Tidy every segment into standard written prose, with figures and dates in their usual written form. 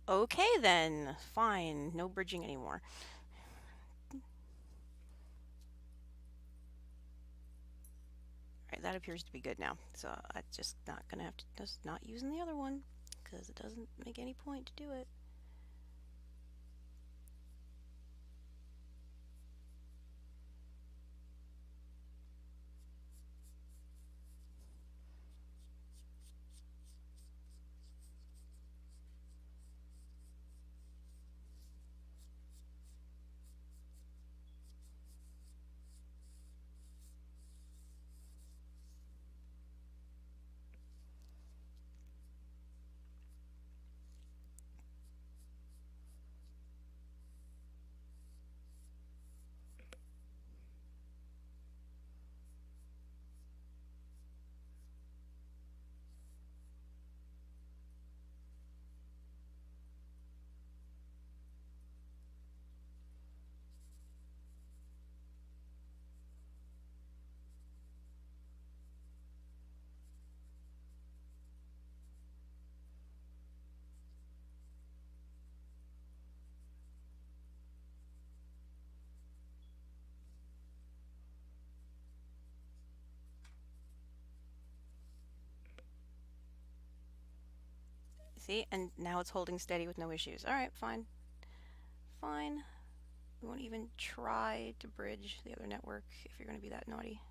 Okay then, fine, no bridging anymore. Alright, that appears to be good now. So I'm just not gonna have to, just not using the other one, because it doesn't make any point to do it. See, and now it's holding steady with no issues. Alright, fine. Fine. We won't even try to bridge the other network if you're gonna be that naughty.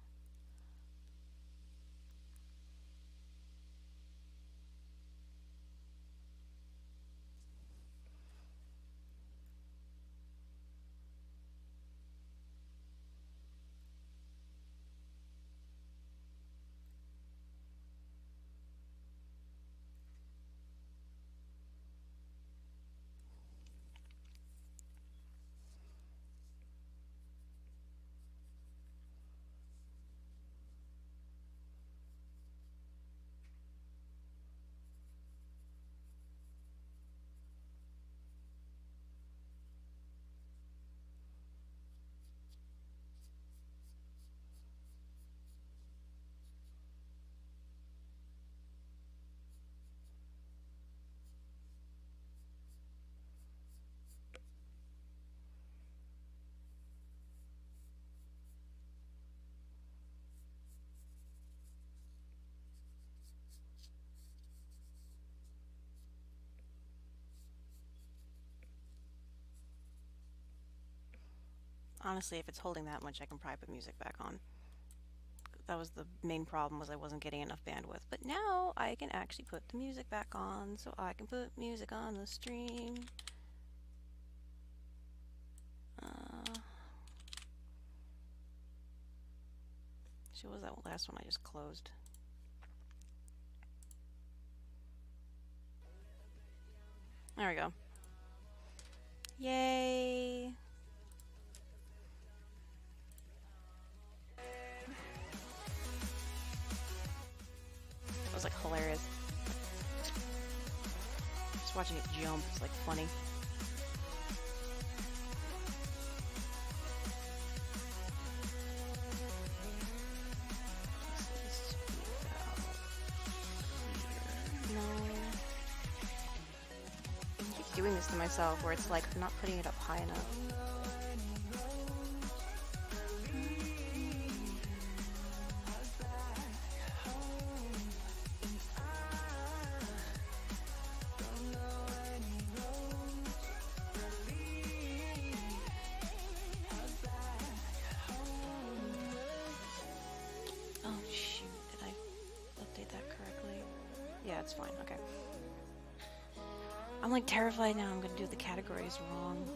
Honestly, if it's holding that much, I can probably put music back on. That was the main problem, was I wasn't getting enough bandwidth. But now I can actually put the music back on, so I can put music on the stream. So what was that last one I just closed? There we go. Yay! That was like hilarious. Just watching it jump is like funny. No. I keep doing this to myself where it's like I'm not putting it up high enough. Oh shoot, did I update that correctly? Yeah, it's fine, okay. I'm like terrified now I'm gonna do the categories wrong.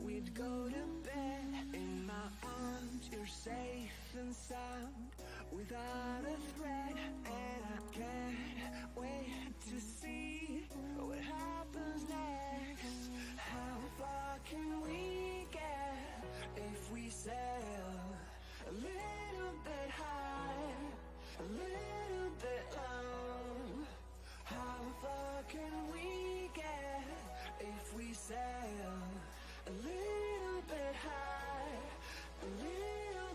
We'd go to bed in my arms, you're safe and sound, without a threat, and I can't wait to see what happens next. How far can we get if we sail a little bit high, a little bit low? How far can we get if we sail a little bit high, a little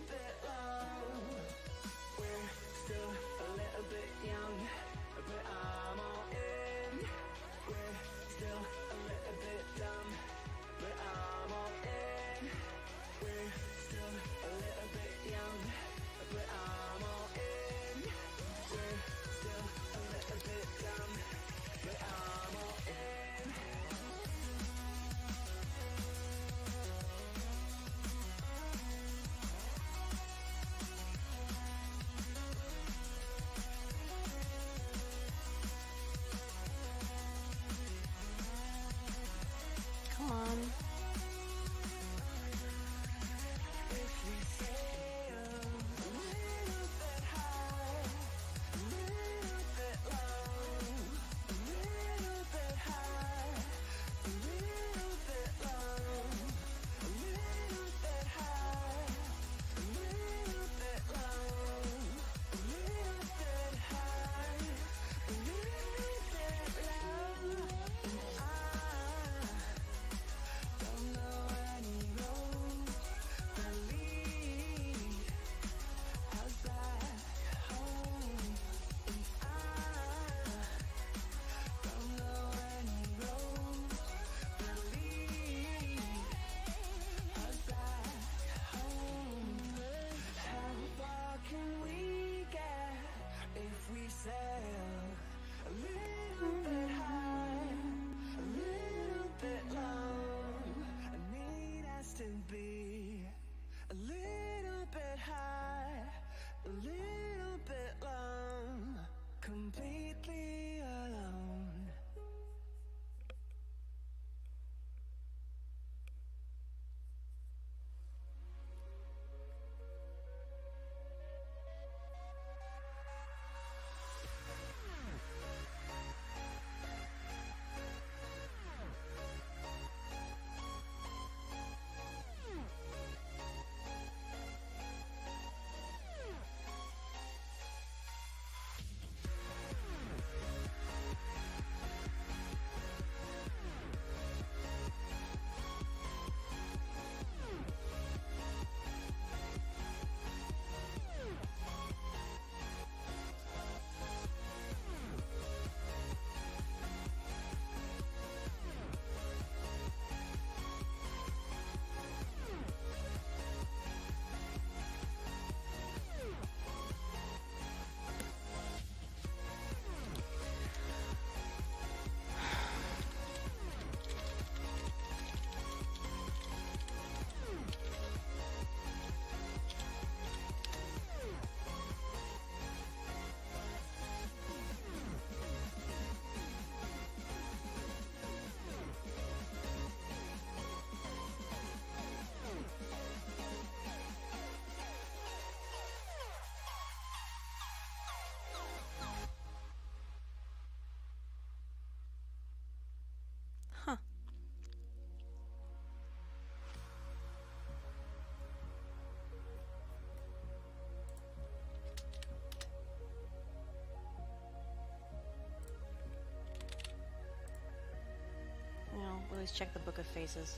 Always check the Book of Faces.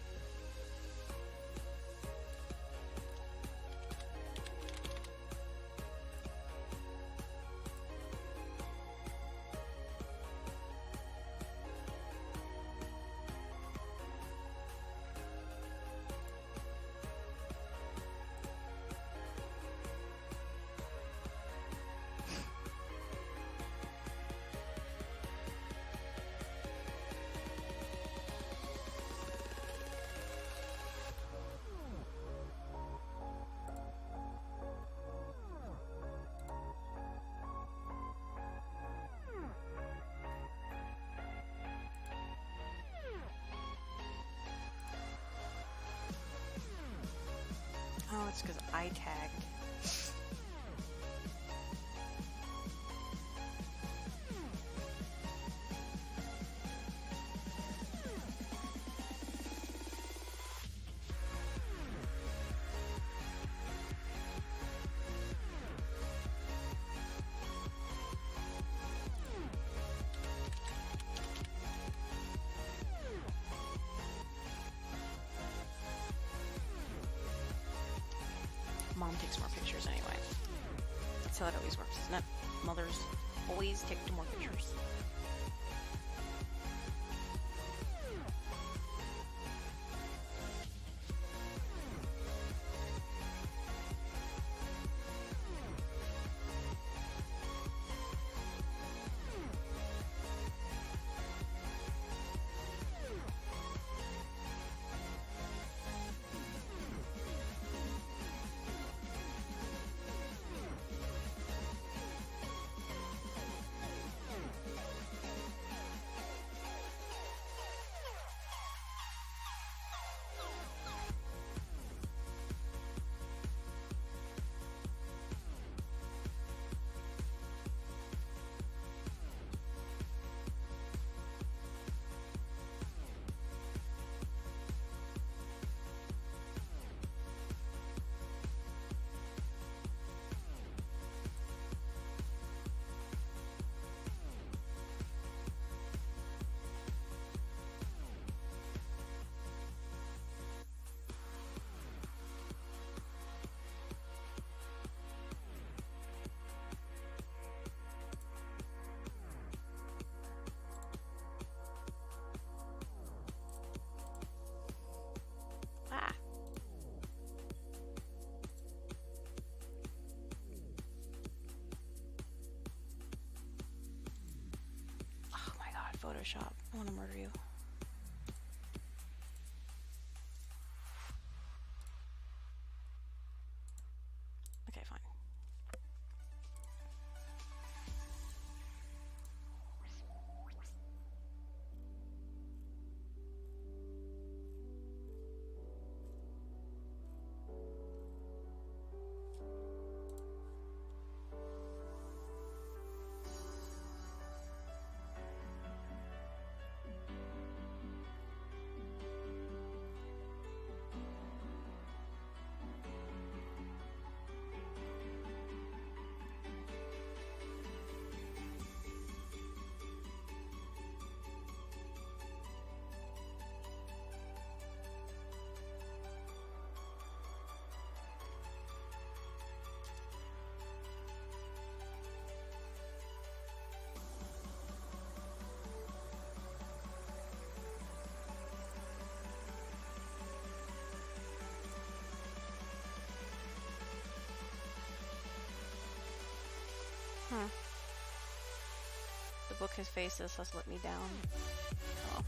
Oh, it's because I tagged. Mom takes more pictures anyway. That's how it always works, isn't it? Mothers always take more pictures. Photoshop. I want to murder you. Okay, fine. The Book of Faces has let me down. Oh.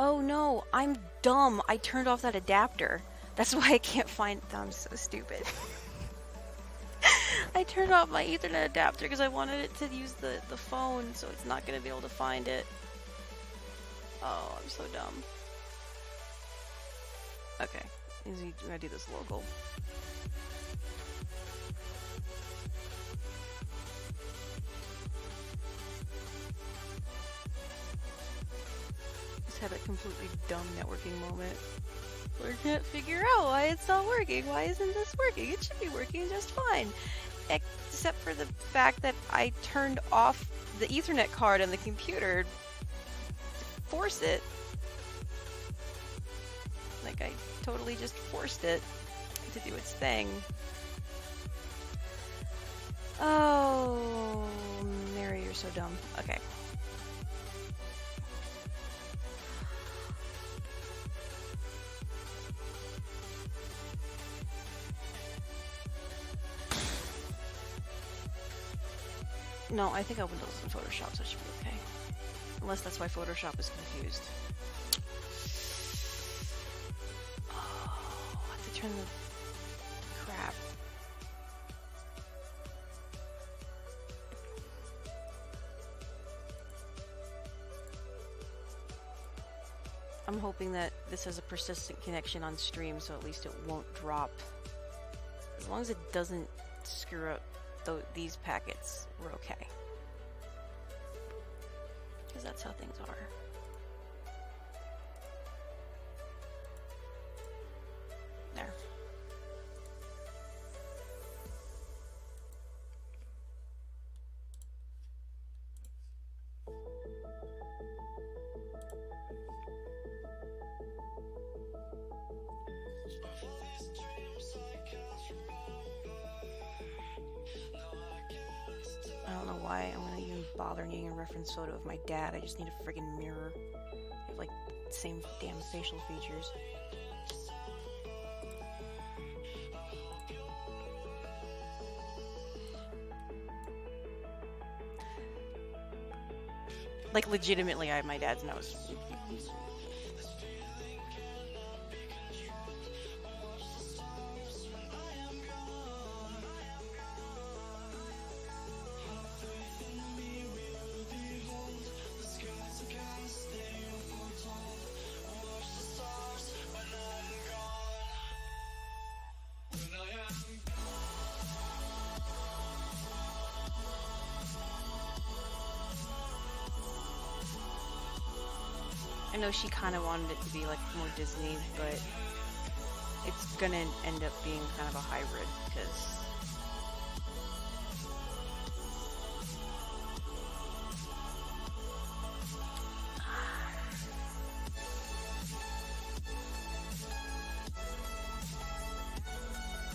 Oh no, I'm dumb. I turned off that adapter. That's why I can't find. I'm so stupid. I turned off my Ethernet adapter because I wanted it to use the phone, so it's not going to be able to find it. Oh, I'm so dumb. Okay, I'm gonna do this local. Just had a completely dumb networking moment. I can't figure out why it's not working. Why isn't this working? It should be working just fine. Except for the fact that I turned off the Ethernet card on the computer to force it. Like, I totally just forced it to do its thing. Oh, Mary, you're so dumb. Okay. No, I think I opened those in Photoshop, so it should be okay. Unless that's why Photoshop is confused. Oh, I have to turn the crap. I'm hoping that this has a persistent connection on stream, so at least it won't drop. As long as it doesn't screw up these packets, we're okay. Because that's how things are. There. I don't know why I'm gonna even bother needing a reference photo of my dad. I just need a friggin' mirror. I have like the same damn facial features. Like legitimately, I have my dad's nose. I know she kind of wanted it to be like more Disney, but it's gonna end up being kind of a hybrid because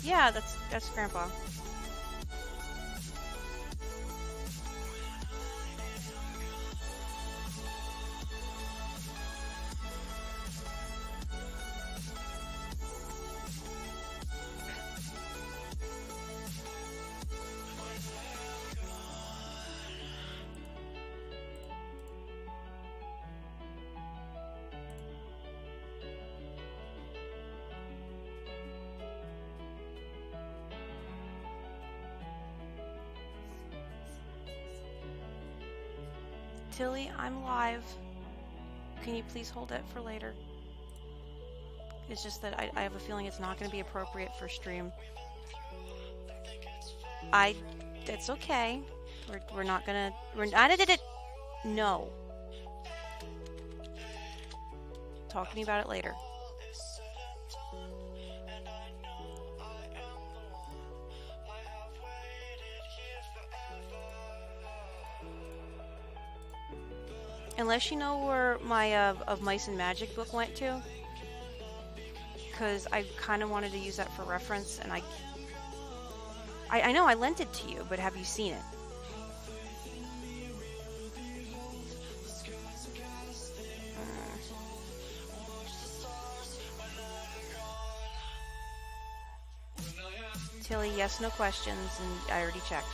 yeah, that's Grandpa. Tilly, I'm live. Can you please hold it for later? It's just that I have a feeling it's not going to be appropriate for stream. It's okay. We're not gonna. No. Talk to me about it later. Unless you know where my of Mice and Magic book went to, because I kind of wanted to use that for reference, and I know I lent it to you, but have you seen it? Tilly, yes, no questions, and I already checked.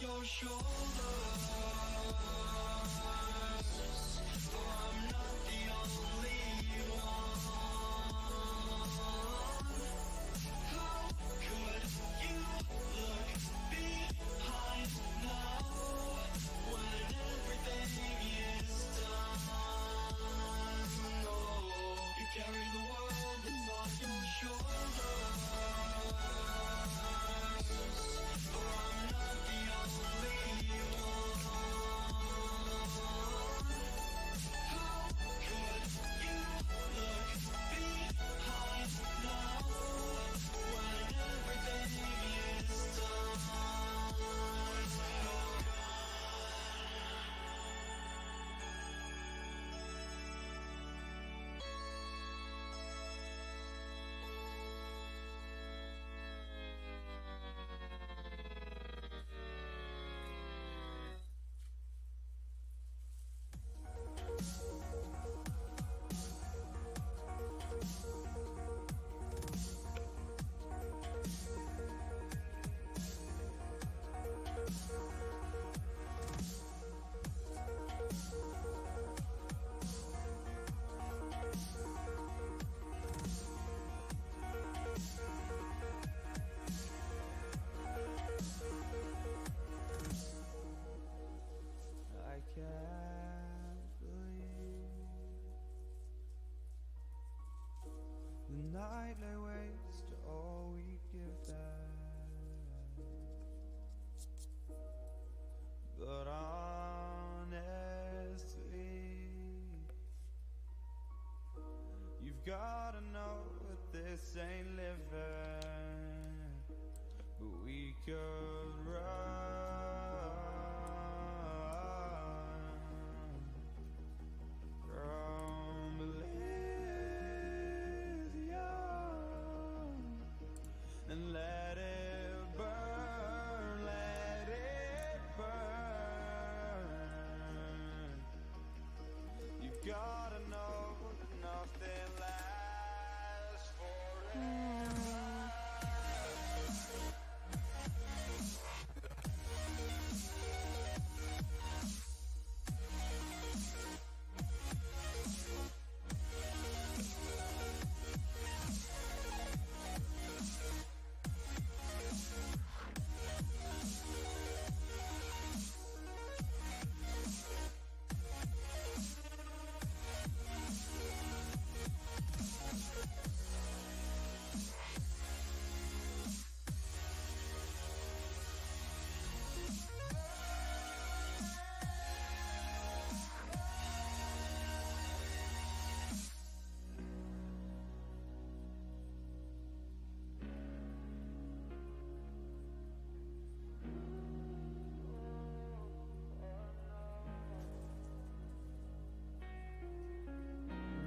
your shoulders. I'm not the only one. How could you look behind now when everything is done? Oh, you carry the world that's on your shoulders. I'm not the only one. How could you look behind now when everything is done? I can't believe the night lay waste to all we give back. But honestly, you've gotta know that this ain't living. But we could run from Elysium and let it burn, let it burn. You've gotta know that nothing lasts forever.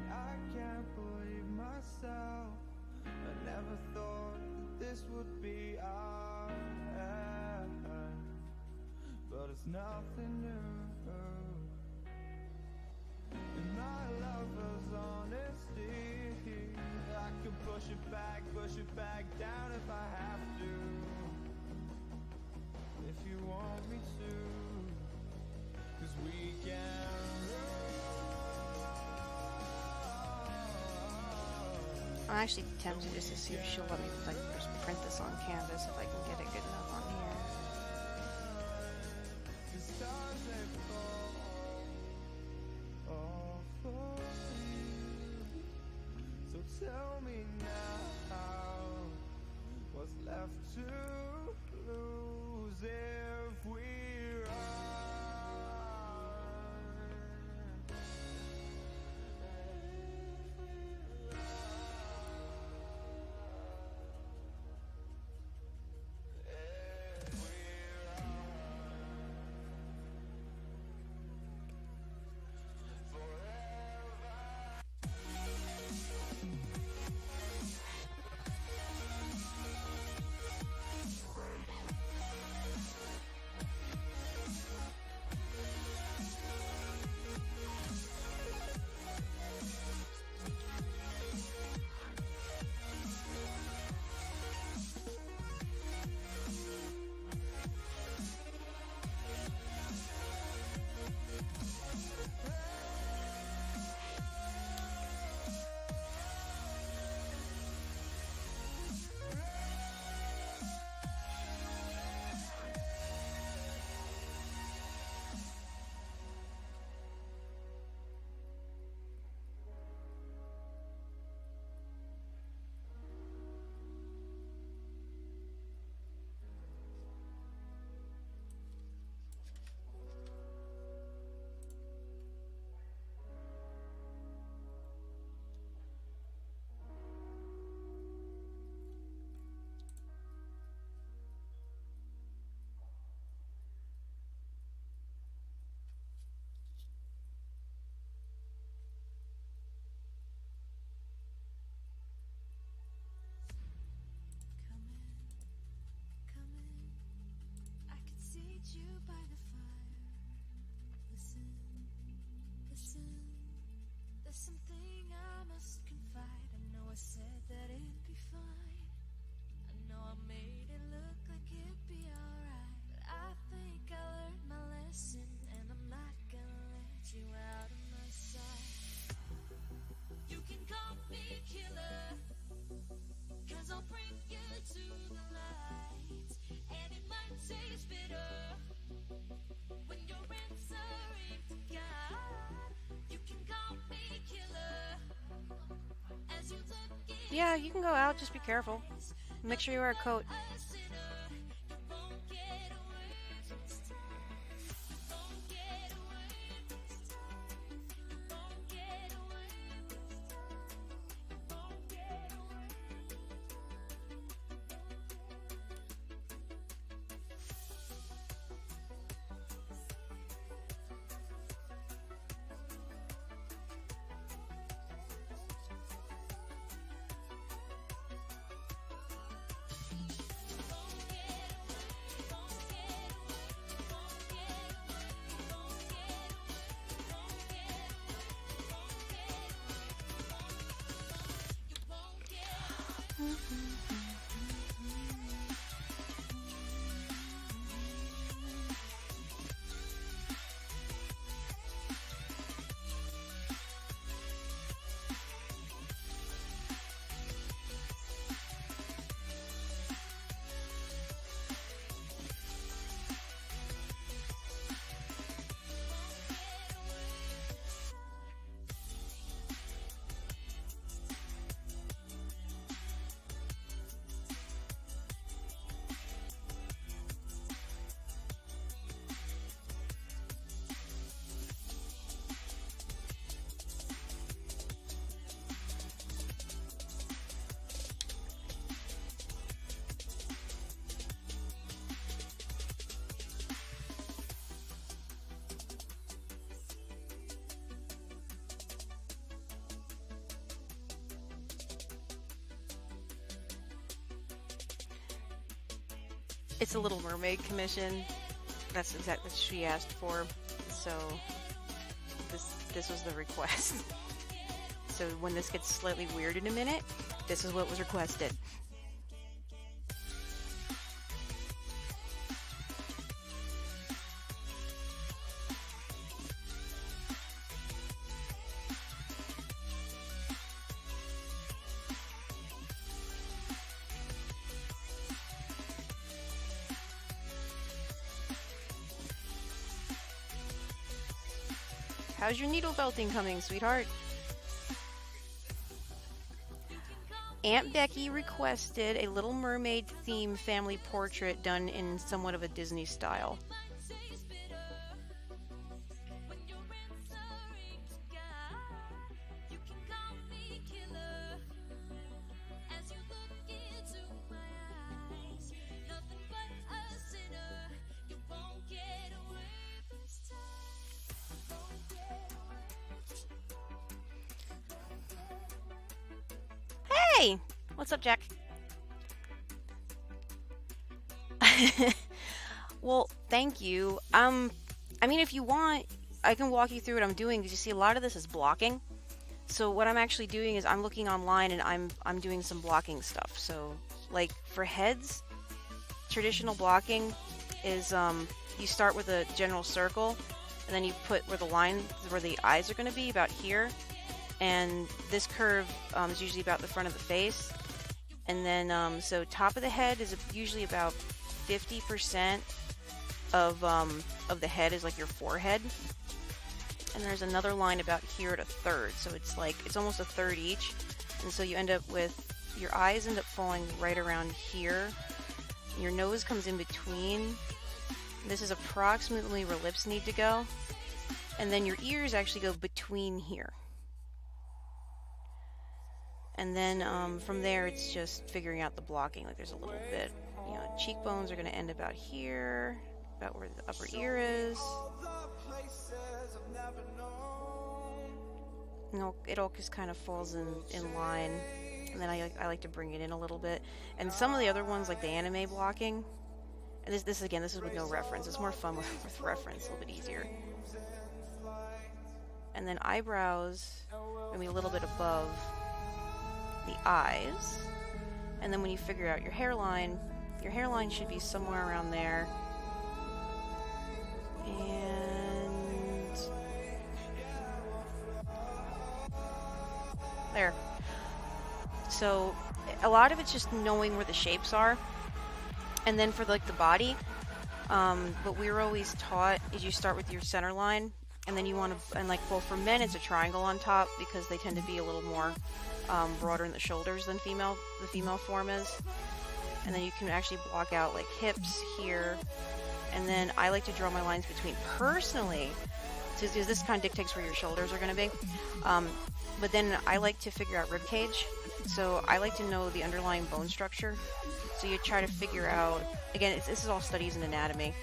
I can't believe myself. I never thought that this would be our end, but it's nothing new. And my lover's honesty, I can push it back down if I have to. If you want me to, 'cause we can I'm actually tempted just to see if she'll let me like just print this on canvas if I can get it good enough on here. the stars they fall all for you. So tell me now, what's left to lose if we run? If we run. Yeah, you can go out, just be careful. Make sure you wear a coat. It's a Little Mermaid commission. That's exactly what she asked for. So this was the request. So when this gets slightly weird in a minute, this is what was requested. How's your needle belting coming, sweetheart? Aunt Becky requested a Little Mermaid theme family portrait done in somewhat of a Disney style. Hey! What's up, Jack? Well, thank you. I mean, if you want, I can walk you through what I'm doing, because you see a lot of this is blocking. So what I'm actually doing is I'm looking online and I'm doing some blocking stuff. So, like, for heads, traditional blocking is you start with a general circle, and then you put where the line, where the eyes are going to be, about here. And this curve is usually about the front of the face. And then, so top of the head is usually about 50% of the head is like your forehead. And there's another line about here at a third. So it's like, it's almost a third each. And so you end up with, your eyes end up falling right around here. Your nose comes in between. This is approximately where lips need to go. And then your ears actually go between here. And then from there, it's just figuring out the blocking. Like there's a little bit, you know, cheekbones are going to end about here, about where the upper ear is. You know, it all just kind of falls in line. And then I like to bring it in a little bit. And some of the other ones, like the anime blocking, and this again, this is with no reference. It's more fun with reference, a little bit easier. And then eyebrows, going to be a little bit above the eyes. And then when you figure out your hairline should be somewhere around there. And there. So a lot of it's just knowing where the shapes are. And then for like the body, what we were always taught is you start with your center line, and then you want to, and like, well, for men it's a triangle on top because they tend to be a little more broader in the shoulders than the female form is. And then you can actually block out like hips here. And then I like to draw my lines between, personally, because this kind of dictates where your shoulders are going to be. But then I like to figure out rib cage. So I like to know the underlying bone structure. So you try to figure out, again, this is all studies in anatomy.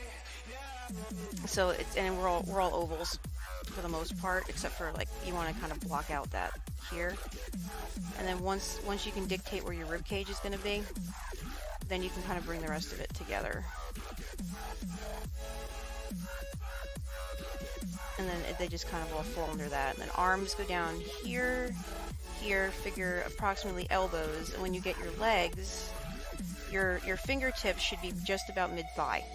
So and we're all ovals for the most part, except for like you want to kind of block out that here. And then once you can dictate where your rib cage is going to be, then you can kind of bring the rest of it together. And then they just kind of all fall under that. And then arms go down here, figure approximately elbows. And when you get your legs, your fingertips should be just about mid-thigh.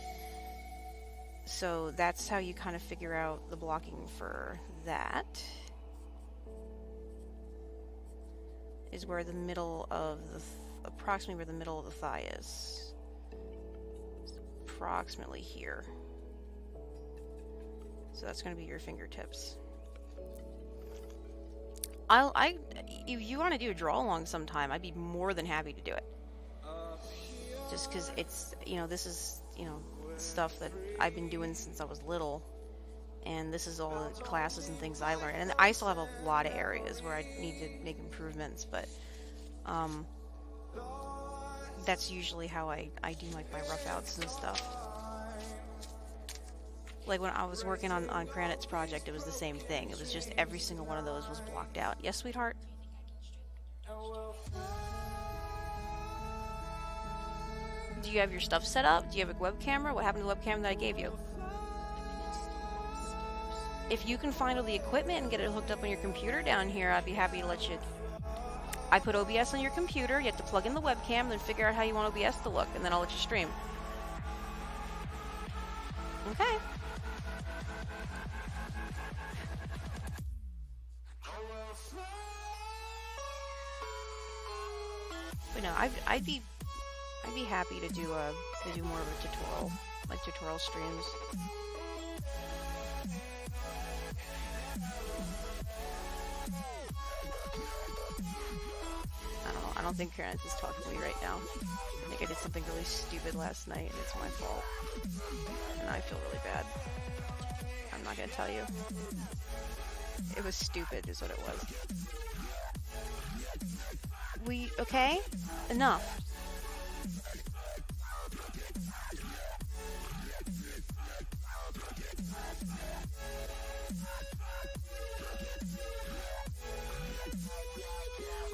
So that's how you kind of figure out the blocking for that. Is where the middle of the, approximately where the middle of the thigh is. It's approximately here. So that's going to be your fingertips. If you want to do a draw along sometime, I'd be more than happy to do it. Just because it's, this is, stuff that I've been doing since I was little. And this is all the classes and things I learned. And I still have a lot of areas where I need to make improvements, but that's usually how I do like my rough outs and stuff. Like when I was working on Kranit's project, it was the same thing. It was just every single one of those was blocked out. Yes, sweetheart? Do you have your stuff set up? Do you have a web camera? What happened to the web camera that I gave you? If you can find all the equipment and get it hooked up on your computer down here, I'd be happy to let you... I put OBS on your computer, you have to plug in the webcam, then figure out how you want OBS to look, and then I'll let you stream. Okay. But no, I'd be happy to do more of a tutorial, like tutorial streams. I don't think Karen is talking to me right now. I think I did something really stupid last night and it's my fault. And I feel really bad. I'm not gonna tell you. It was stupid is what it was. Okay? Enough.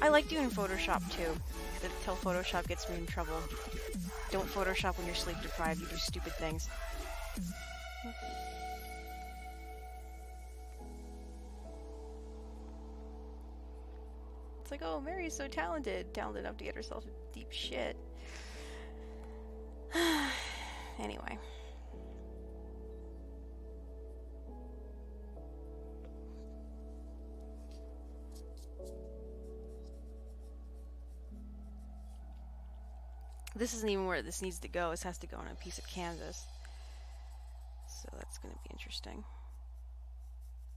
I like doing Photoshop too, until Photoshop gets me in trouble. Don't Photoshop when you're sleep deprived, you do stupid things. It's like, oh, Mary's so talented enough to get herself in deep shit. Anyway. This isn't even where this needs to go. This has to go on a piece of canvas. So that's going to be interesting.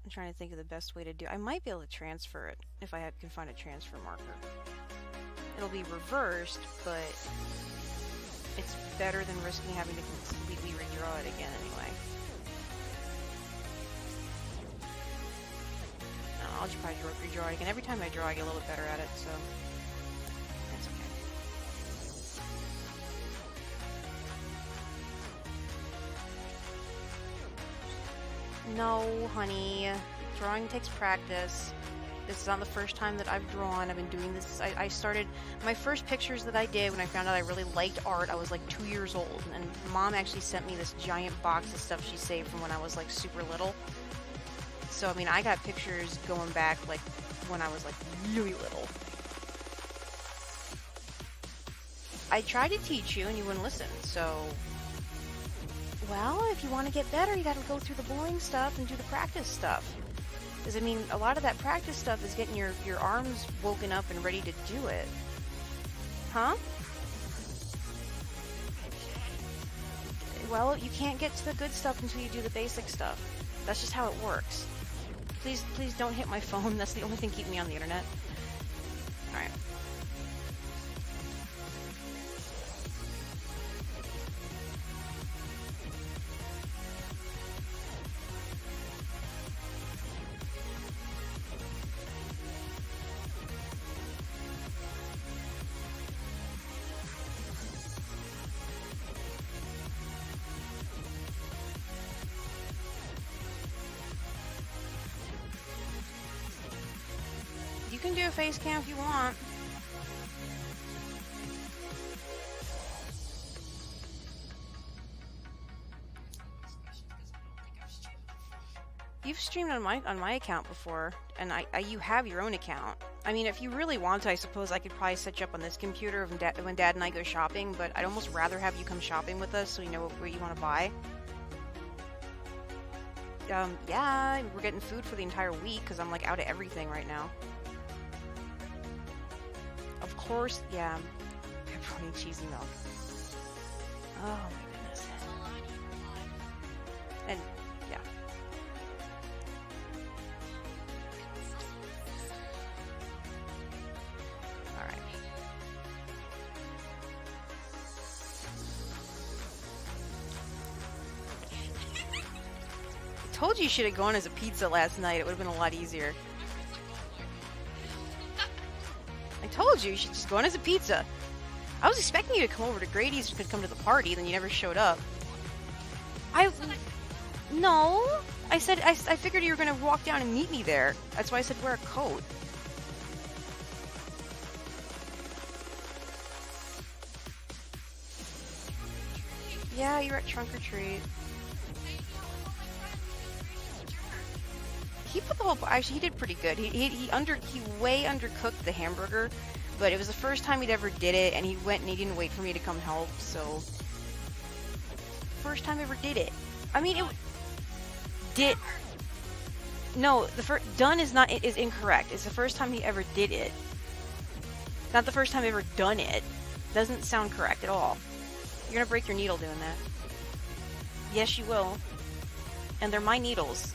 I'm trying to think of the best way to do it. I might be able to transfer it if I can find a transfer marker. It'll be reversed, but it's better than risking having to completely redraw it again anyway. No, I'll just probably redraw it again. Every time I draw, I get a little bit better at it, so that's okay. No, honey. Drawing takes practice. This is not the first time that I've drawn. I've been doing this. I started my first pictures that I did when I found out I really liked art. I was like 2 years old, and Mom actually sent me this giant box of stuff she saved from when I was like super little. So I mean, I got pictures going back like when I was like really little. I tried to teach you, and you wouldn't listen. So. Well, if you want to get better, you gotta go through the boring stuff and do the practice stuff. Because, I mean, a lot of that practice stuff is getting your arms woken up and ready to do it. Huh? Well, you can't get to the good stuff until you do the basic stuff. That's just how it works. Please don't hit my phone. That's the only thing keeping me on the internet. Alright. You can do a face cam if you want. You've streamed on my account before, and you have your own account. I mean, if you really want to, I suppose I could probably set you up on this computer when Dad and I go shopping, but I'd almost rather have you come shopping with us so you know what you want to buy. Yeah, we're getting food for the entire week because I'm like out of everything right now. Of course, yeah. Pepperoni, cheese, and milk. Oh my goodness. And yeah. All right. I told you should have gone as a pizza last night. It would have been a lot easier. I told you should just go on as a pizza. I was expecting you to come over to Grady's and come to the party, then you never showed up. No. I said I figured you were gonna walk down and meet me there. That's why I said wear a coat. Yeah, you're at Trunk or Treat. He put the whole. Actually, he did pretty good. He way undercooked the hamburger, but it was the first time he'd ever did it, and he went and he didn't wait for me to come help. So, first time ever did it. I mean, it did. No, done is incorrect. It's the first time he ever did it. Not the first time he ever done it. Doesn't sound correct at all. You're gonna break your needle doing that. Yes, you will. And they're my needles.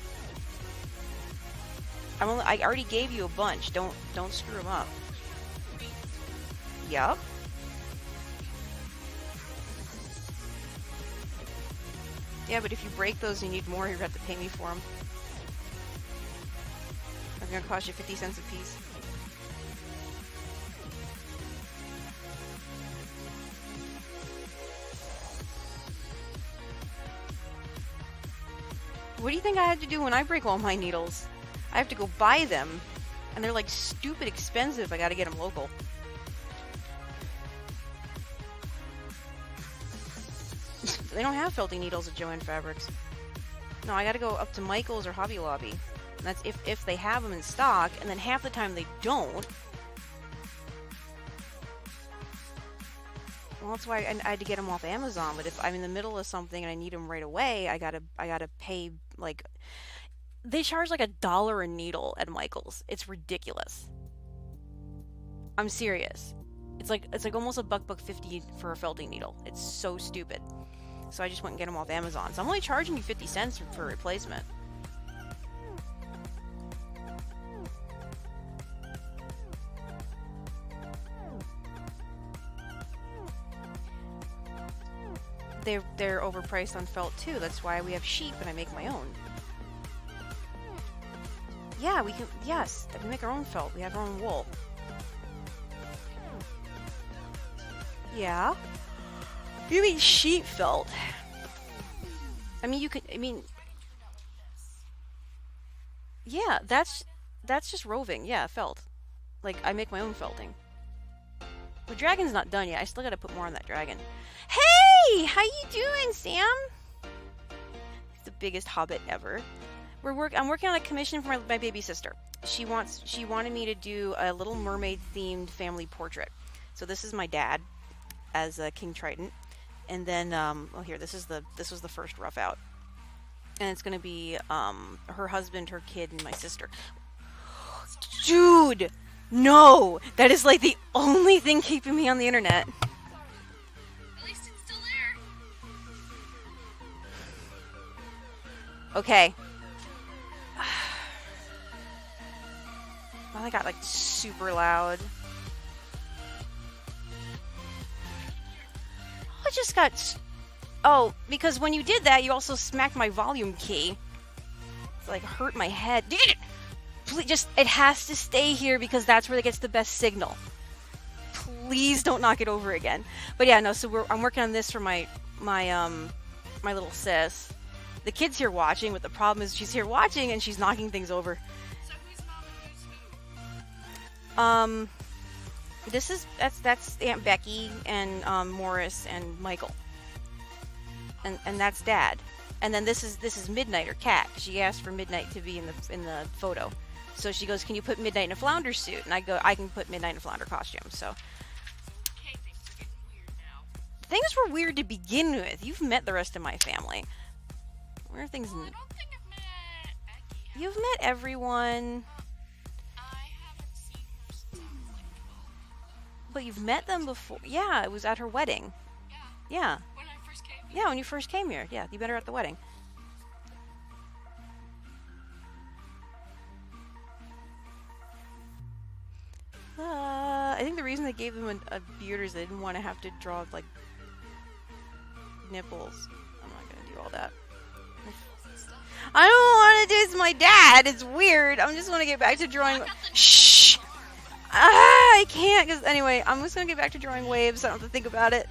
I already gave you a bunch. Don't screw them up. Yup. Yeah, but if you break those and you need more, you're gonna have to pay me for them. They're gonna cost you 50 cents a piece. What do you think I had to do when I break all my needles? I have to go buy them, and they're like stupid expensive. I gotta get them local. They don't have felting needles at Joann Fabrics. No, I gotta go up to Michael's or Hobby Lobby. And that's if they have them in stock, and then half the time they don't. Well, that's why I had to get them off Amazon. But if I'm in the middle of something and I need them right away, I gotta pay like. They charge like $1 a needle at Michael's. It's ridiculous. I'm serious. It's like almost $1.50 for a felting needle. It's so stupid. So I just went and get them off Amazon. So I'm only charging you 50 cents for a replacement. They're overpriced on felt too. That's why we have sheep and I make my own. Yeah, we can. Yes, we make our own felt. We have our own wool. Yeah. You mean sheep felt? I mean, you could. I mean, yeah, that's just roving. Yeah, felt. Like I make my own felting. The dragon's not done yet. I still gotta put more on that dragon. Hey, how you doing, Sam? He's the biggest hobbit ever. I'm working on a commission for my baby sister. She wanted me to do a Little Mermaid themed family portrait. So this is my dad as King Triton, and then oh here, this was the first rough out, and it's gonna be her husband, her kid, and my sister. Dude, no, that is like the only thing keeping me on the internet. At least it's still there. Okay. Well, I got like super loud. just got... Oh, because when you did that, you also smacked my volume key. It's like, hurt my head. Please, just, it has to stay here because that's where it gets the best signal. Please don't knock it over again. But yeah, no, so I'm working on this for my little sis. The kid's here watching, but the problem is she's here watching and she's knocking things over. So who's mom and who's who? That's Aunt Becky and Morris and Michael. And that's Dad. And then this is Midnight, or Cat. She asked for Midnight to be in the photo. So she goes, "Can you put Midnight in a flounder suit?" And I go, "I can put Midnight in a flounder costume." So Okay, things are getting weird now. things were weird to begin with. You've met the rest of my family. Where are things? Well, I don't think I've met Becky. You've met everyone, I haven't seen her since I was like 12. but you've met them before. Yeah, it was at her wedding. Yeah, Yeah. when I first came. Yeah, when you first came here. Yeah, you met her at the wedding. I think the reason they gave them a beard is they didn't want to have to draw, like, nipples. I'm not gonna do all that. I don't want to do this with my dad. It's weird. I just want to get back to drawing. Shh! I can't, because anyway, I'm just gonna get back to drawing waves. I don't have to think about it.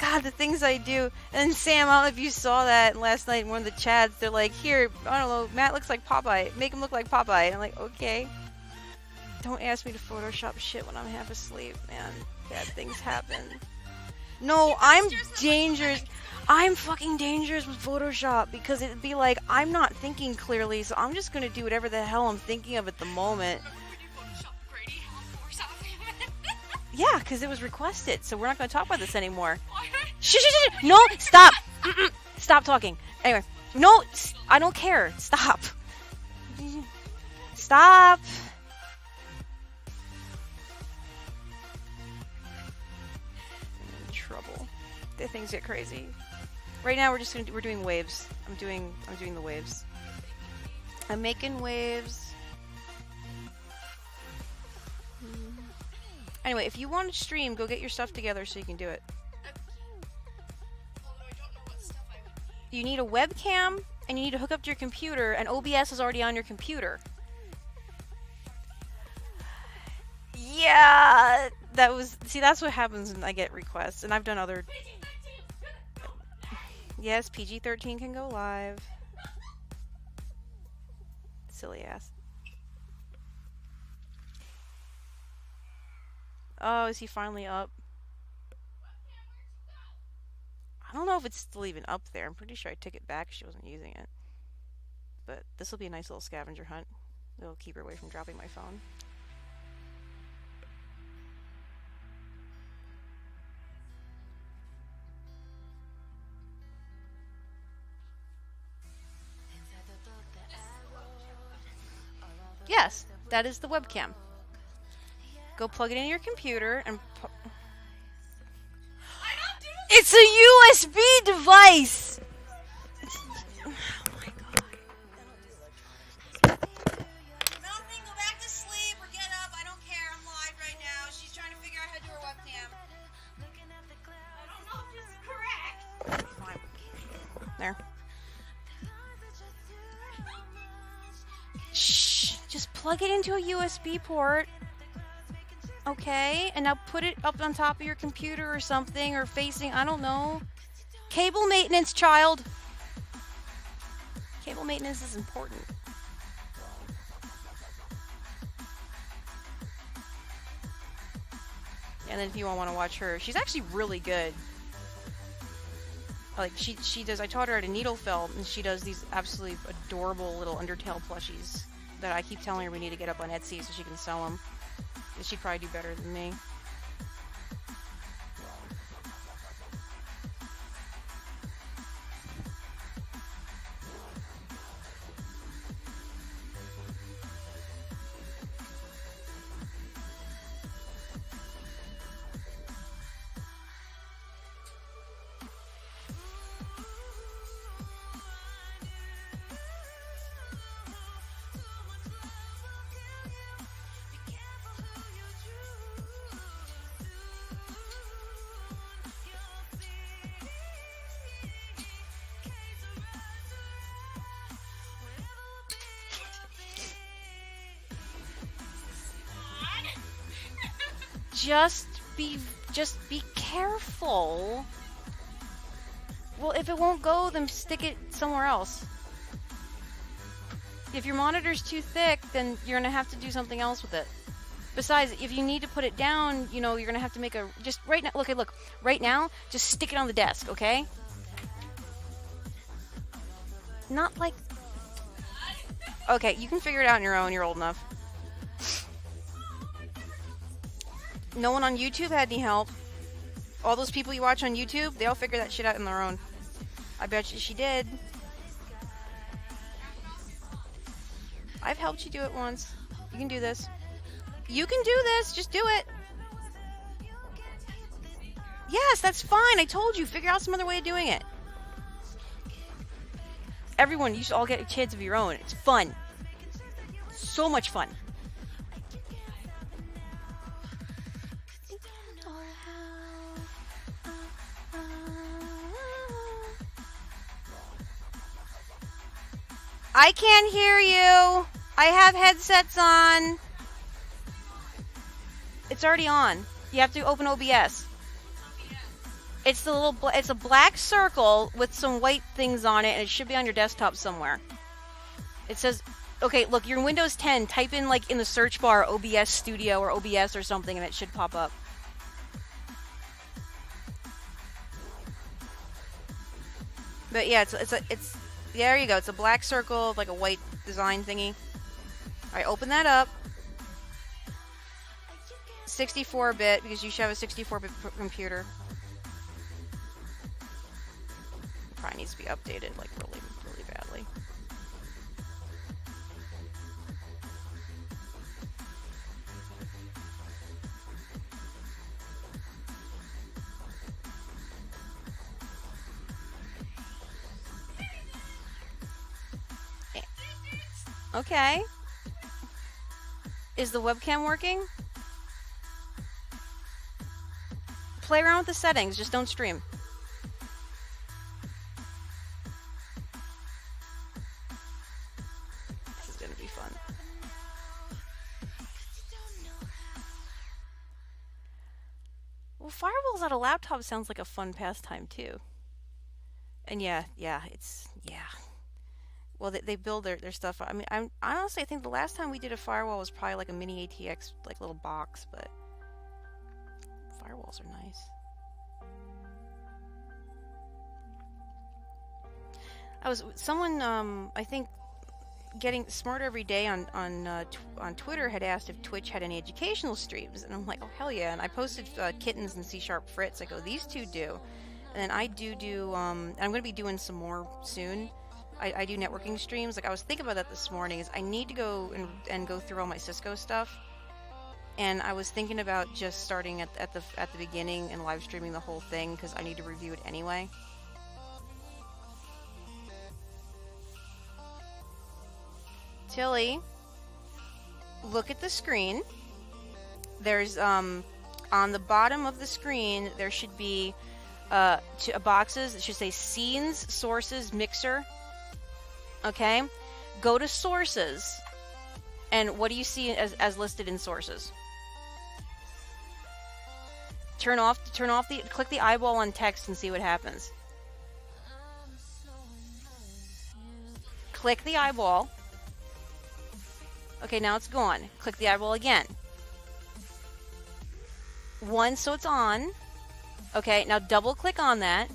God, the things I do. And Sam, I don't know if you saw that last night in one of the chats. They're like, "Here, I don't know, Matt looks like Popeye. Make him look like Popeye." And I'm like, okay. Don't ask me to Photoshop shit when I'm half asleep, man. Bad things happen. No, I'm dangerous. I'm fucking dangerous with Photoshop because it'd be like, I'm not thinking clearly, so I'm just gonna do whatever the hell I'm thinking of at the moment. Remember when you photoshopped Grady or something? Yeah, because it was requested, so we're not gonna talk about this anymore. Why? Shh, shh, shh, shh. No, stop. Stop talking. Anyway, no, I don't care. Stop. Stop. I'm in trouble. The things get crazy. Right now, we're doing waves. I'm doing the waves. I'm making waves. Anyway, if you want to stream, go get your stuff together so you can do it. Although I don't know what stuff I would need. You need a webcam, and you need to hook up to your computer, and OBS is already on your computer. Yeah, that's what happens when I get requests, and I've done other... Yes, PG-13 can go live. Silly ass. Oh, is he finally up? I don't know if it's still even up there. I'm pretty sure I took it back. She wasn't using it. But this will be a nice little scavenger hunt. It'll keep her away from dropping my phone. Yes, that is the webcam. Go plug it in your computer and... It's a USB device! Oh my god. Nothing, go back to sleep or get up. I don't care. I'm live right now. She's trying to figure out how to do her webcam. I don't know if this is correct. Fine. There. Shh. Just plug it into a USB port. Okay, and now put it up on top of your computer or something, or facing, I don't know. Cable maintenance, child. Cable maintenance is important. And then if you want to watch her, she's actually really good. Like, she does, I taught her how to needle felt, and she does these absolutely adorable little Undertale plushies that I keep telling her we need to get up on Etsy so she can sell them. She'd probably do better than me. Just be careful. Well, if it won't go, then stick it somewhere else. If your monitor's too thick, then you're gonna have to do something else with it. Besides, if you need to put it down, you know, you're gonna have to make a, just right now, look, right now, just stick it on the desk, okay? Not like, okay, you can figure it out on your own, you're old enough. No one on YouTube had any help. All those people you watch on YouTube, they all figure that shit out on their own. I bet you she did. I've helped you do it once. You can do this. You can do this. Just do it. Yes, that's fine. I told you. Figure out some other way of doing it. Everyone, you should all get kids of your own. It's fun. So much fun. I can't hear you. I have headsets on. It's already on. You have to open OBS. It's the little. It's a black circle with some white things on it, and it should be on your desktop somewhere. It says, "Okay, look, you're in Windows 10. Type in like in the search bar OBS Studio or OBS or something, and it should pop up." But yeah, it's there you go. It's a black circle with like a white design thingy. All right, open that up. 64-bit, because you should have a 64-bit computer. Probably needs to be updated, like really, really badly. Okay. Is the webcam working? Play around with the settings, just don't stream. This is gonna be fun. Well, firewalls on a laptop sounds like a fun pastime too. And yeah, it's. Well, they build their stuff. I mean, I honestly think the last time we did a firewall was probably like a mini ATX, like little box, but firewalls are nice. Someone, I think, getting smarter every day on Twitter had asked if Twitch had any educational streams, and I'm like, oh hell yeah! And I posted Kittens and C# Fritz. I go, these two do, and then I do. I'm going to be doing some more soon. I do networking streams. Like I was thinking about that this morning. Is I need to go and go through all my Cisco stuff, and I was thinking about just starting at the beginning and live streaming the whole thing because I need to review it anyway. Tilly, look at the screen. There's on the bottom of the screen there should be boxes that should say scenes, sources, mixer. Okay, go to sources, and what do you see as listed in sources? Click the eyeball on text and see what happens. Click the eyeball. Okay, now it's gone. Click the eyeball again. Once, so it's on. Okay, now double click on that.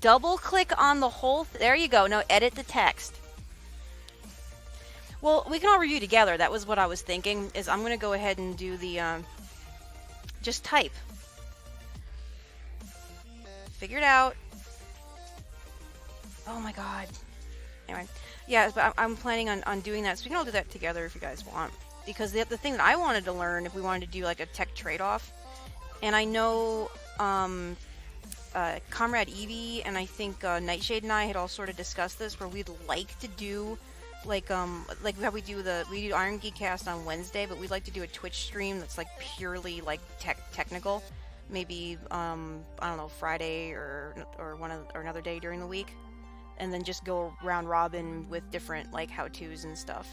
Double click on the whole there you go. Now edit the text. Well, we can all review together. That was what I was thinking, is I'm going to go ahead and do the just type. Figure it out. Oh my god. Anyway, yeah, but I'm planning on doing that, so we can all do that together if you guys want. Because the thing that I wanted to learn, if we wanted to do like a tech trade-off, and I know Comrade Evie and I think Nightshade and I had all sort of discussed this, where we'd like to do like how we do Iron Geek Cast on Wednesday, but we'd like to do a Twitch stream that's like purely like technical, maybe I don't know, Friday or another day during the week, and then just go round robin with different like how-tos and stuff.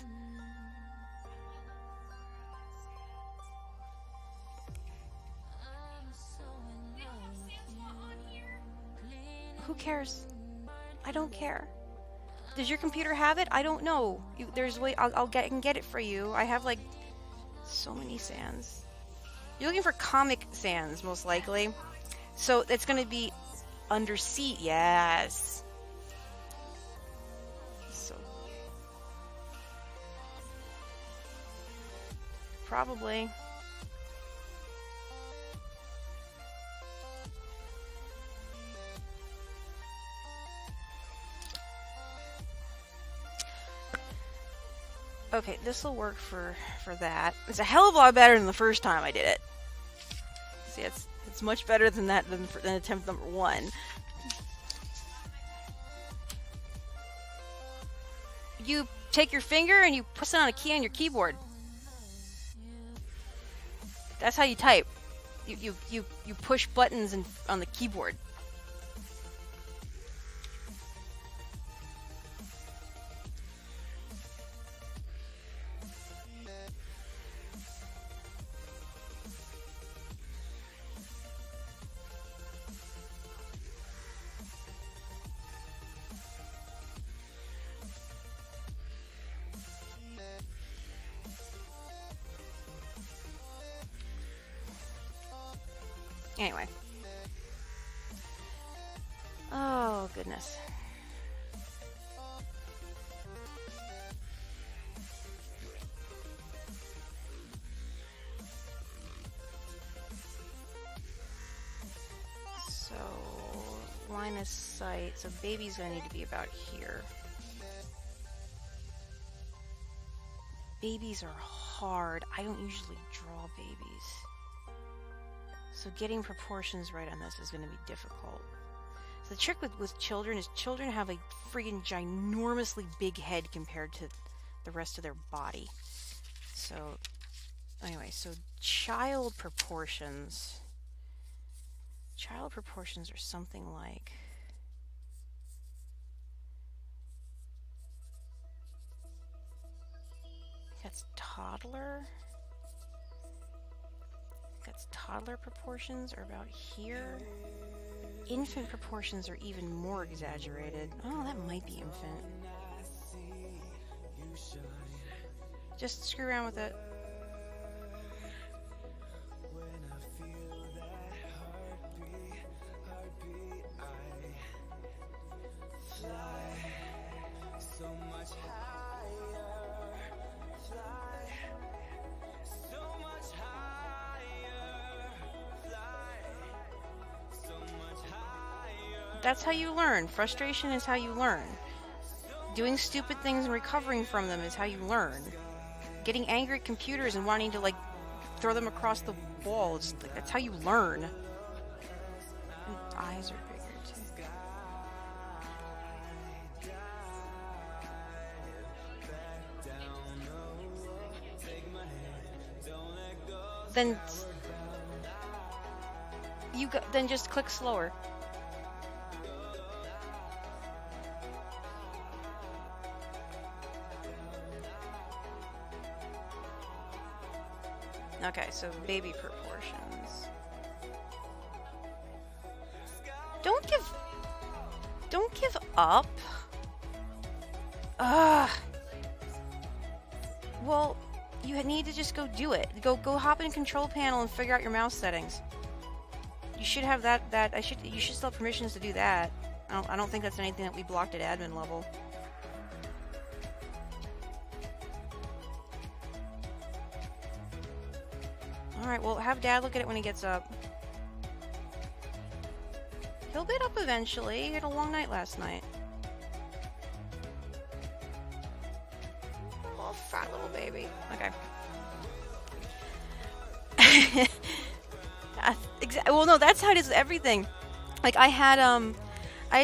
Who cares? I don't care. Does your computer have it? I don't know. There's a way. I can get it for you. I have like so many sands. You're looking for Comic Sans, most likely. So it's gonna be under seat. Yes. So probably. Okay, this will work for that. It's a hell of a lot better than the first time I did it. See, it's much better than that than attempt number 1. You take your finger and you press it on a key on your keyboard. That's how you type. You push buttons on the keyboard. Anyway. Oh, goodness. So, line of sight. So, baby's gonna need to be about here. Babies are hard. I don't usually draw babies. So getting proportions right on this is going to be difficult. So the trick with children is children have a friggin' ginormously big head compared to the rest of their body. So anyway, so child proportions are something like that's toddler. That's toddler proportions are about here. Infant proportions are even more exaggerated. Oh, that might be infant. Just screw around with it. That's how you learn. Frustration is how you learn. Doing stupid things and recovering from them is how you learn. Getting angry at computers and wanting to like throw them across the wall, it's like, that's how you learn. And eyes are bigger too. Then just click slower. Okay, so baby proportions. Don't give up. Ugh. Well, you need to just go do it. Go hop in control panel and figure out your mouse settings. You should have you should still have permissions to do that. I don't think that's anything that we blocked at admin level. Alright, well, have Dad look at it when he gets up. He'll get up eventually. He had a long night last night. Oh, fat little baby. Okay. Well, no, that's how it is with everything. Like, I had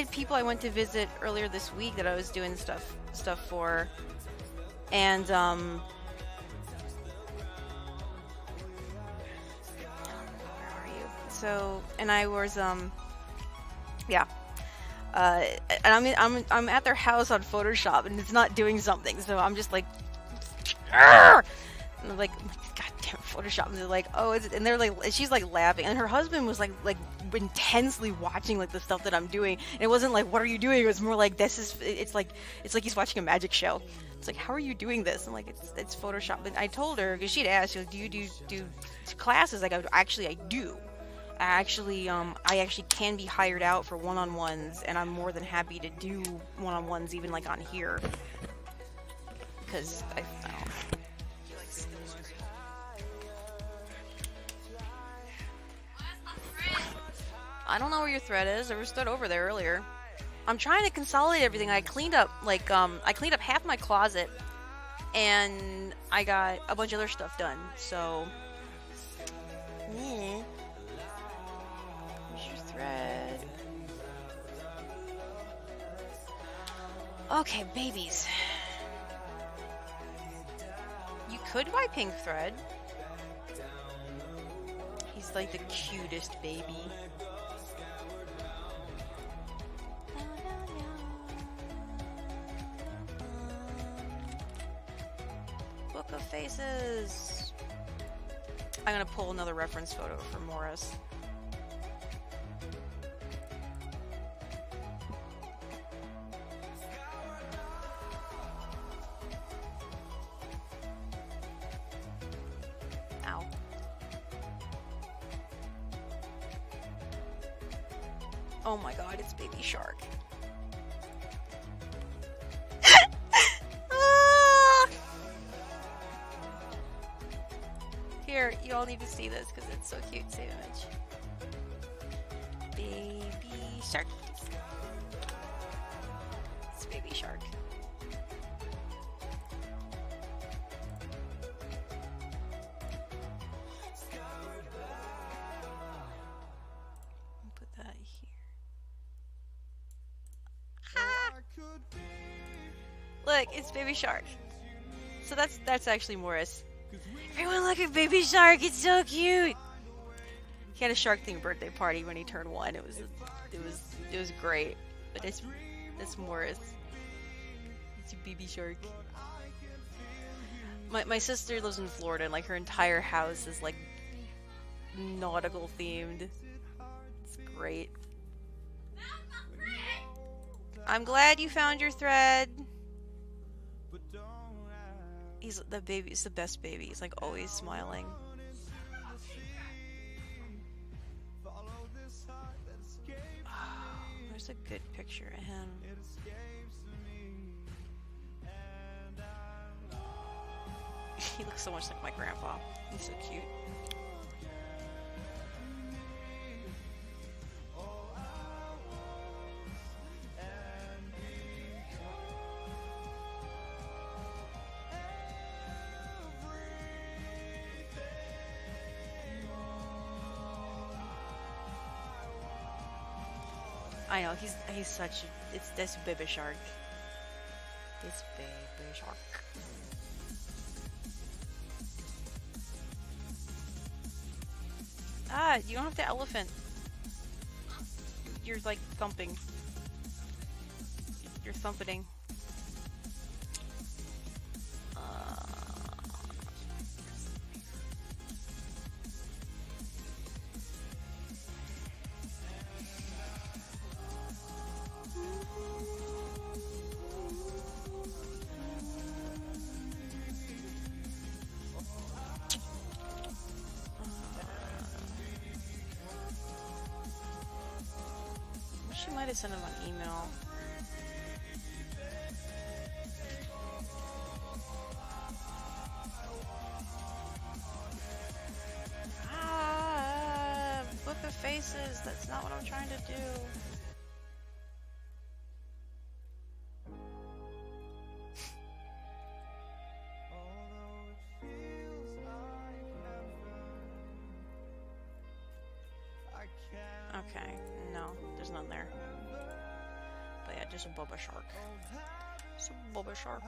people I went to visit earlier this week that I was doing stuff for. And, So, and I was, yeah. And I'm at their house on Photoshop, and it's not doing something, so I'm just like, Arr! And I'm like, God damn Photoshop. And they're like, oh, and they're like, she's like laughing, and her husband was like intensely watching like the stuff that I'm doing. And it wasn't like, what are you doing? It was more like, it's like he's watching a magic show. It's like, how are you doing this? I'm like, it's Photoshop. But I told her, because she'd asked, do you do classes? Like, I do. I actually can be hired out for one-on-ones, and I'm more than happy to do one-on-ones even like on here. Because I don't know. I don't know where your thread is. There was thread over there earlier. I'm trying to consolidate everything. I cleaned up half my closet, and I got a bunch of other stuff done. So, yeah. Where's your thread? Okay, babies. You could buy pink thread. He's like the cutest baby. Book of Faces. I'm gonna pull another reference photo for Morris. Ow. Oh my god, it's Baby Shark. Here, you all need to see this because it's so cute. Save image. Baby Shark. It's Baby Shark. Put that here. Ah! Look, it's Baby Shark. So that's actually Morris. Everyone look at Baby Shark, it's so cute! He had a Shark themed birthday party when he turned 1. It was great. But it's Morris. It's a Baby Shark. My sister lives in Florida and like her entire house is like nautical themed. It's great. I'm glad you found your thread. He's the baby. He's the best baby. He's like always smiling. Oh, there's a good picture of him. He looks so much like my grandpa. He's so cute. I know, he's such a, it's this Baby Shark. This Baby Shark. Ah, you don't have the elephant. You're like thumping. You're thumpeting. She might have sent him an email. Ah, Book of Faces. That's not what I'm trying to do. Okay, no, there's none there. But yeah, just a Boba Shark. Just a Boba Shark.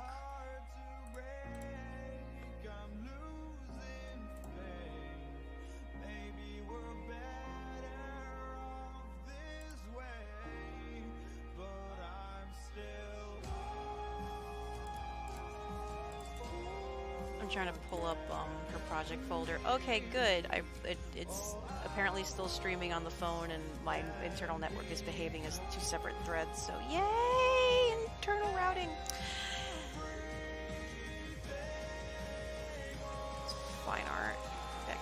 I'm trying to pull up her project folder. Okay, good. It's apparently still streaming on the phone, and my internal network is behaving as two separate threads. So yay, internal routing. It's fine art, Becky.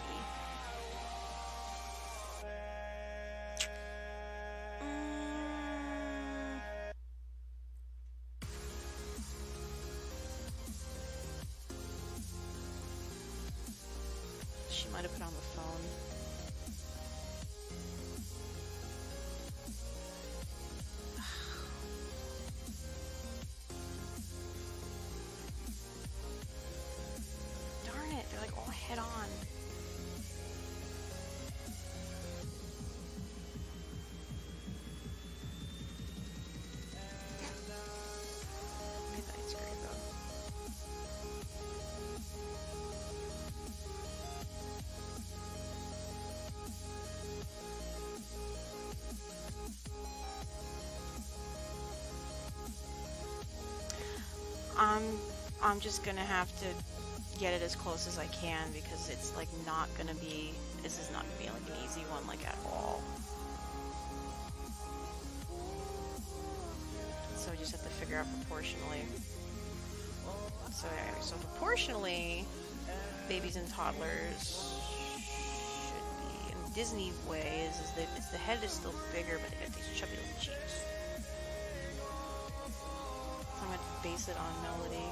She might have put on the phone. Darn it, they're like all head on. Midnight's great though. I'm just gonna have to get it as close as I can because it's like not gonna be, this is not gonna be like an easy one like at all. So I just have to figure out proportionally. So anyway, so proportionally, babies and toddlers should be, in Disney way is that it's, the head is still bigger, but they got these chubby little cheeks. So I'm gonna base it on Melody.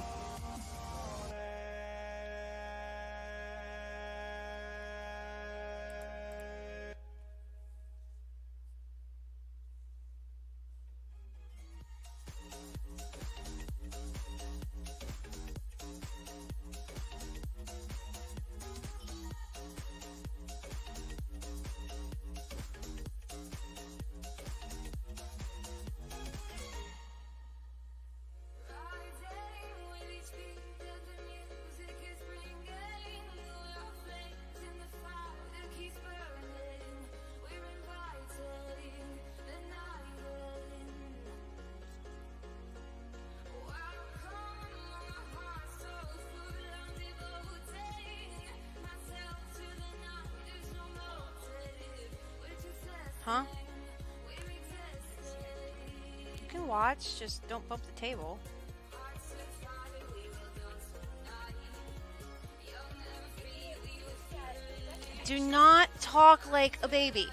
Huh? You can watch, just don't bump the table. Do not talk like a baby.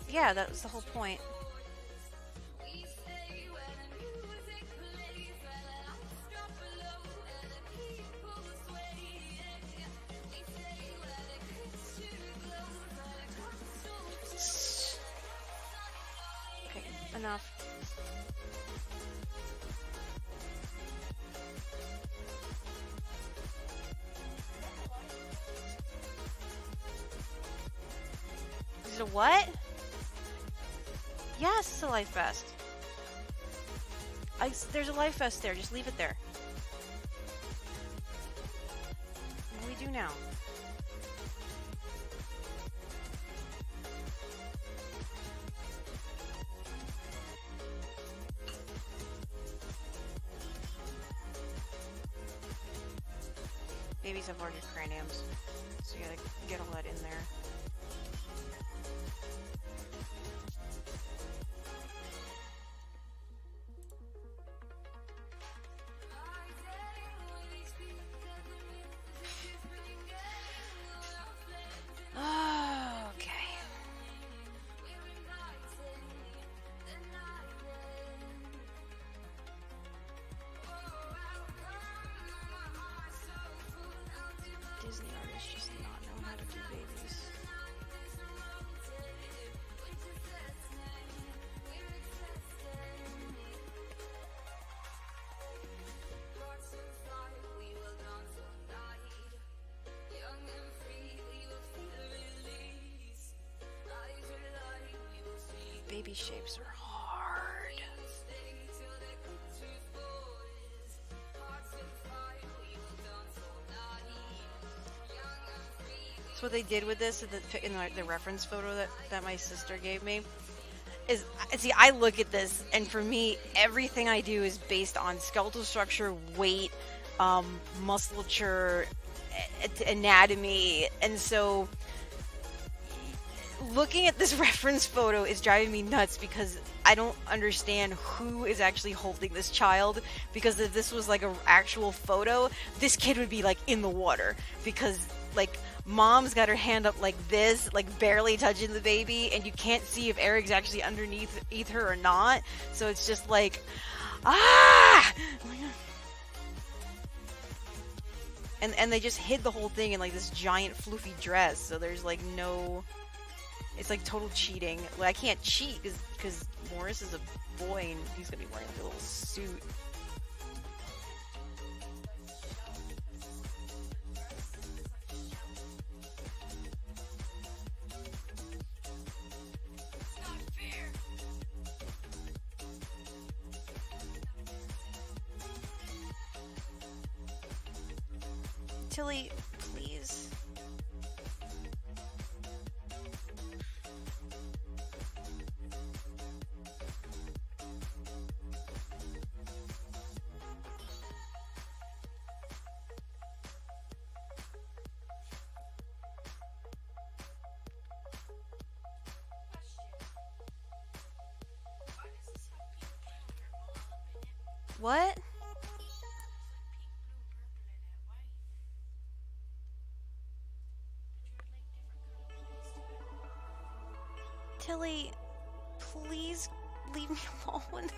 Yeah, that was the whole point. Okay, enough. Is it a what? Yes, it's a life vest. There's a life vest there. Just leave it there. What do we do now? Babies have larger craniums, so you gotta get all that in there. Okay. Disney artists just not know how to do babies. Baby shapes are hard. So what they did with this in the reference photo that my sister gave me is, see, I look at this, and for me, everything I do is based on skeletal structure, weight, musculature, anatomy, and so looking at this reference photo is driving me nuts because I don't understand who is actually holding this child, because if this was like an actual photo, this kid would be like in the water, because like mom's got her hand up like this, like barely touching the baby, and you can't see if Eric's actually underneath her or not, so it's just like, ah! And they just hid the whole thing in like this giant floofy dress, so there's like no... It's like total cheating. Like, I can't cheat because Morris is a boy and he's gonna be wearing like a little suit. It's not fair. Tilly, please. What? Tilly, please leave me alone.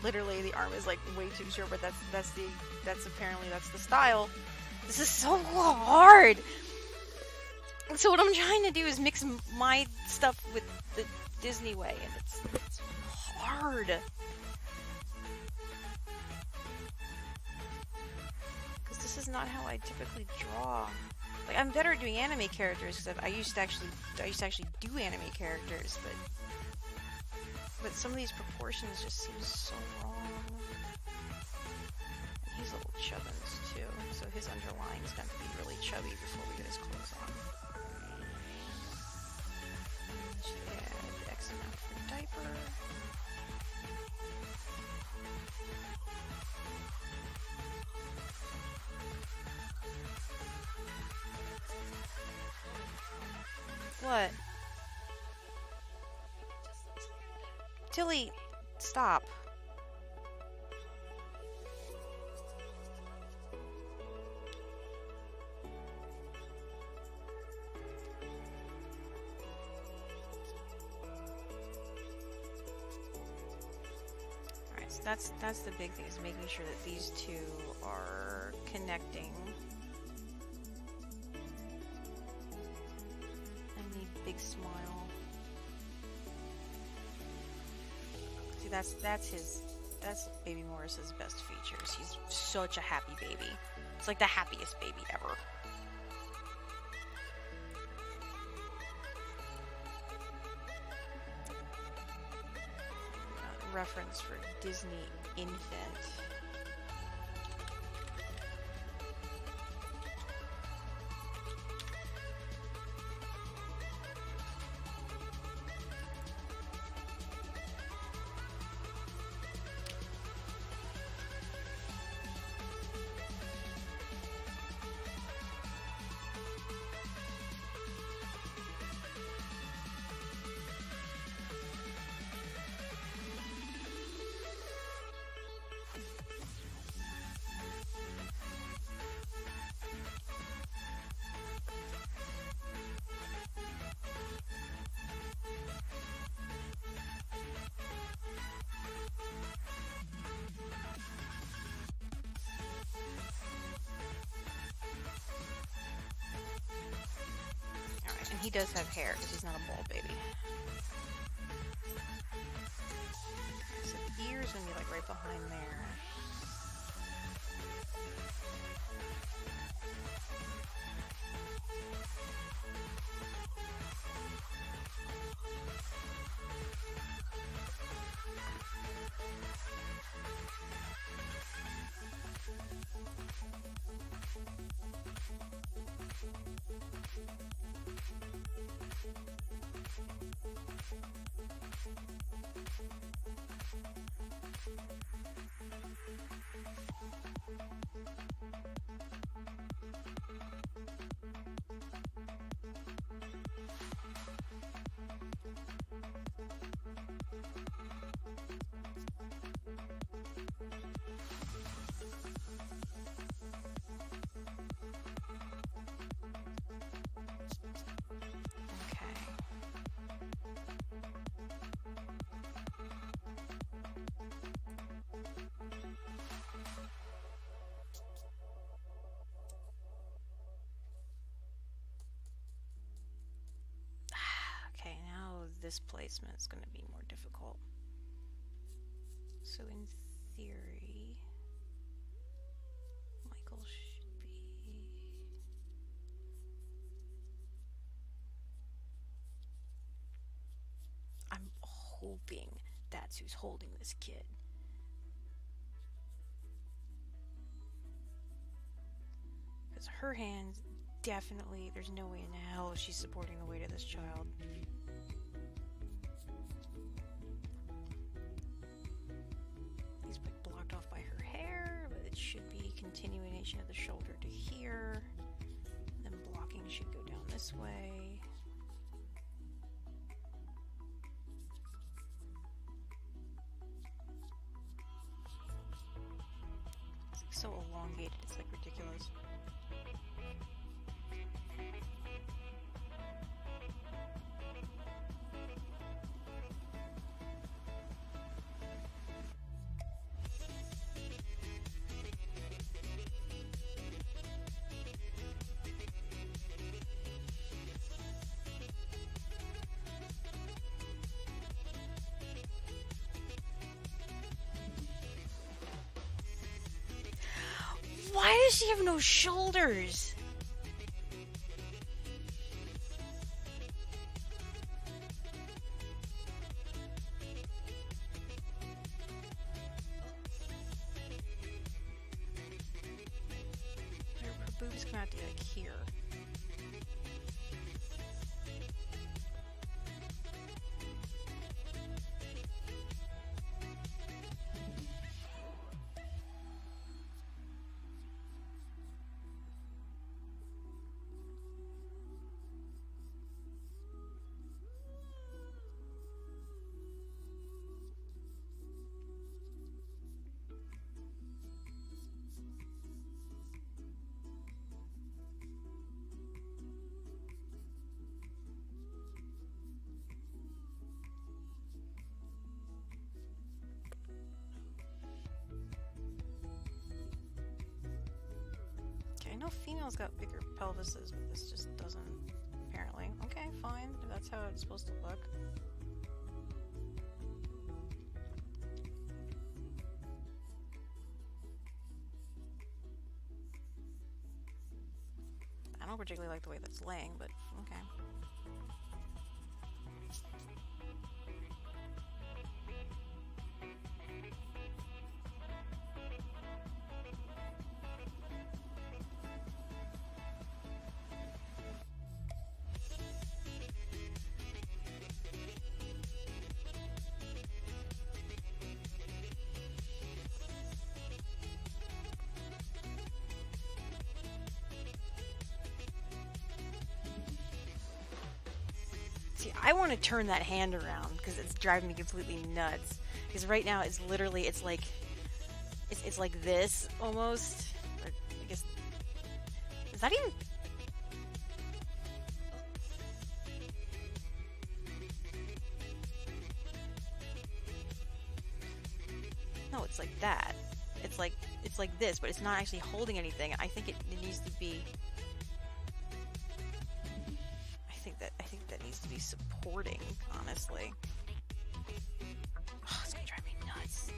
Literally, the arm is like way too short, but that's apparently the style. This is so hard. So what I'm trying to do is mix my stuff with the Disney way, and it's hard. Because this is not how I typically draw. Like, I'm better at doing anime characters because I used to actually do anime characters, but some of these proportions just seem so wrong. And he's a little chubbins too, so his underline's got to be really chubby before we get his clothes on. Should add X amount for diaper. What? Tilly, stop. Alright, so that's the big thing, is making sure that these two are connecting. I need big smile. See, that's baby Morris's best features. He's such a happy baby. It's like the happiest baby ever. Reference for Disney infant. he does have hair because he's not a bald baby. So the ears gonna be like right behind there. Okay, now this placement is going to be more difficult. So in theory, Michael should be... I'm hoping that's who's holding this kid. Because her hands definitely, there's no way in hell she's supporting the weight of this child. He's blocked off by her hair, but it should be continuation of the shoulder to here. Then blocking should go down this way. It's so elongated, it's like ridiculous. Why does she have no shoulders? Her boobs come out to like here. I know females got bigger pelvises, but this just doesn't, apparently. Okay, fine, if that's how it's supposed to look. I don't particularly like the way that's laying, but okay. See, I want to turn that hand around because it's driving me completely nuts. Because right now it's literally, it's like this almost. Or I guess, is that even? No, it's like that. It's like this, but it's not actually holding anything. I think it needs to be. I be supporting, honestly. Oh, it's gonna drive me nuts.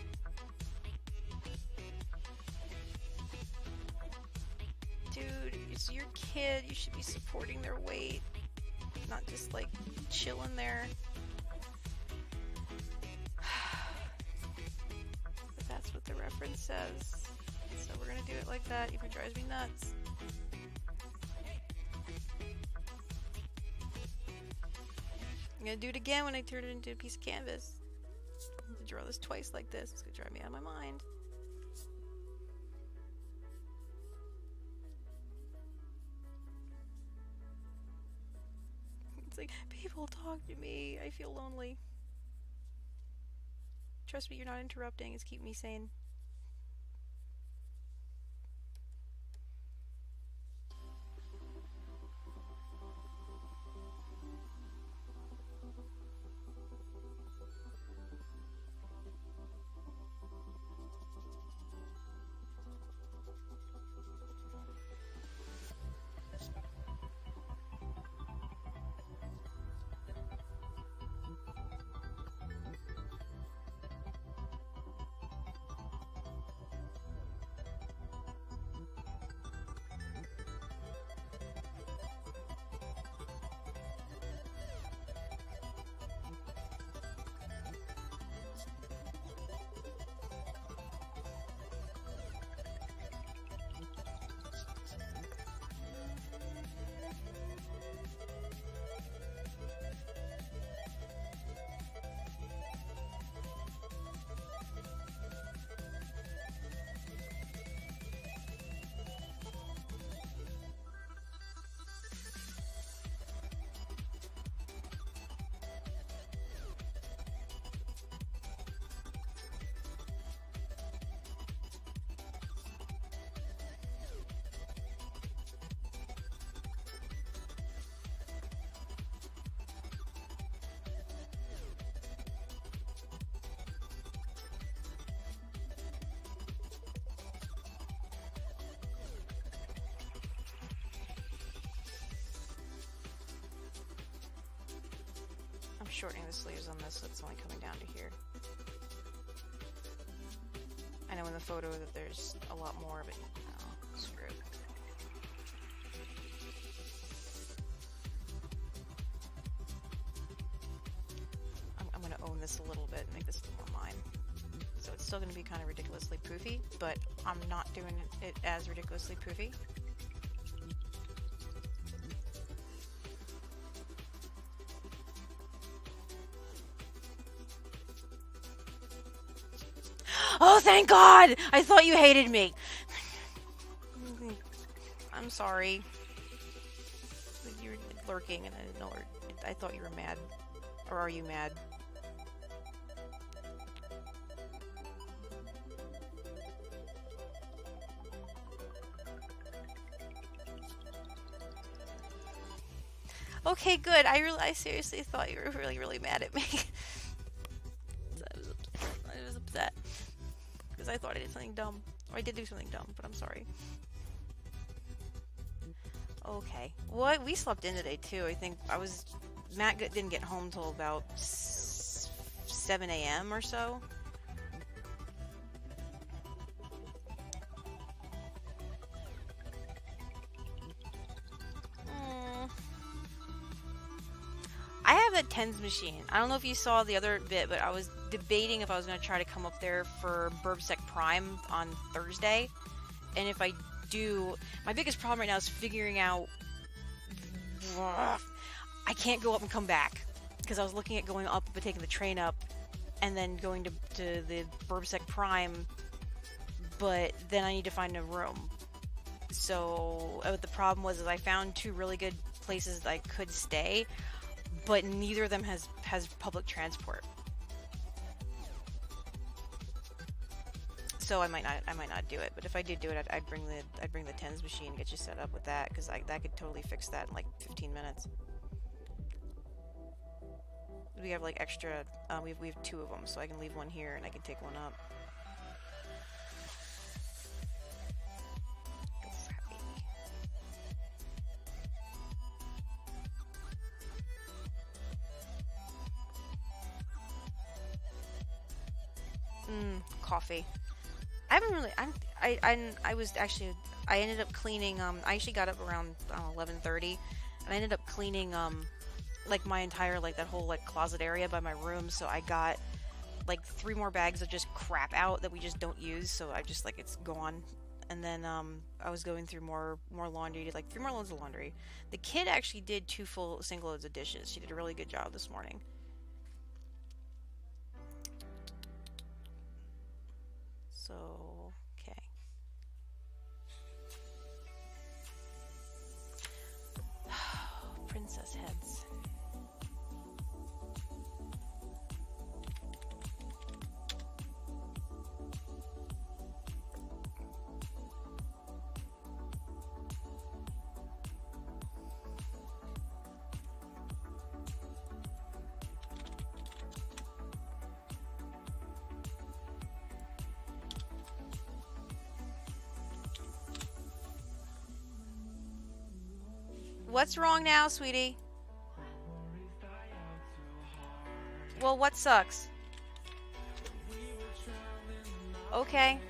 Dude, it's your kid. You should be supporting their weight. Not just, like, chilling there. But that's what the reference says. So we're gonna do it like that, even if it drives me nuts. I'm gonna do it again when I turn it into a piece of canvas. I'm gonna draw this twice like this. It's gonna drive me out of my mind. It's like, people talk to me. I feel lonely. Trust me, you're not interrupting. It's keep me sane. I'm shortening the sleeves on this so it's only coming down to here. I know in the photo that there's a lot more, but no, screw it. I'm going to own this a little bit and make this a little more mine. So it's still going to be kind of ridiculously poofy, but I'm not doing it as ridiculously poofy. Oh, thank God! I thought you hated me! I'm sorry. You were lurking and I didn't know, I thought you were mad. Or are you mad? Okay, good. I seriously thought you were really, really mad at me. I was upset. Because I thought I did something dumb. Or I did do something dumb, but I'm sorry. Okay. What? We slept in today, too. I think Matt didn't get home till about 7 a.m. or so. I have a tens machine. I don't know if you saw the other bit, but I was debating if I was going to try to come up there for Burbsec Prime on Thursday. And if I do, my biggest problem right now is figuring out... I can't go up and come back. Because I was looking at going up but taking the train up and then going to the Burbsec Prime. But then I need to find a room. So the problem was I found two really good places that I could stay. But neither of them has public transport. So I might not do it. But if I did do it, I'd bring the tens machine and get you set up with that, because that could totally fix that in like 15 minutes. We have like extra. We have two of them, so I can leave one here and I can take one up. Coffee. I haven't really. I ended up cleaning. I actually got up around 11:30, and I ended up cleaning like my entire like that whole like closet area by my room. So I got like 3 more bags of just crap out that we just don't use. So I just like it's gone. And then I was going through more laundry. Did like 3 more loads of laundry. The kid actually did 2 full single loads of dishes. She did a really good job this morning. So, okay. Princess heads. What's wrong now, sweetie? Well, what sucks? Okay.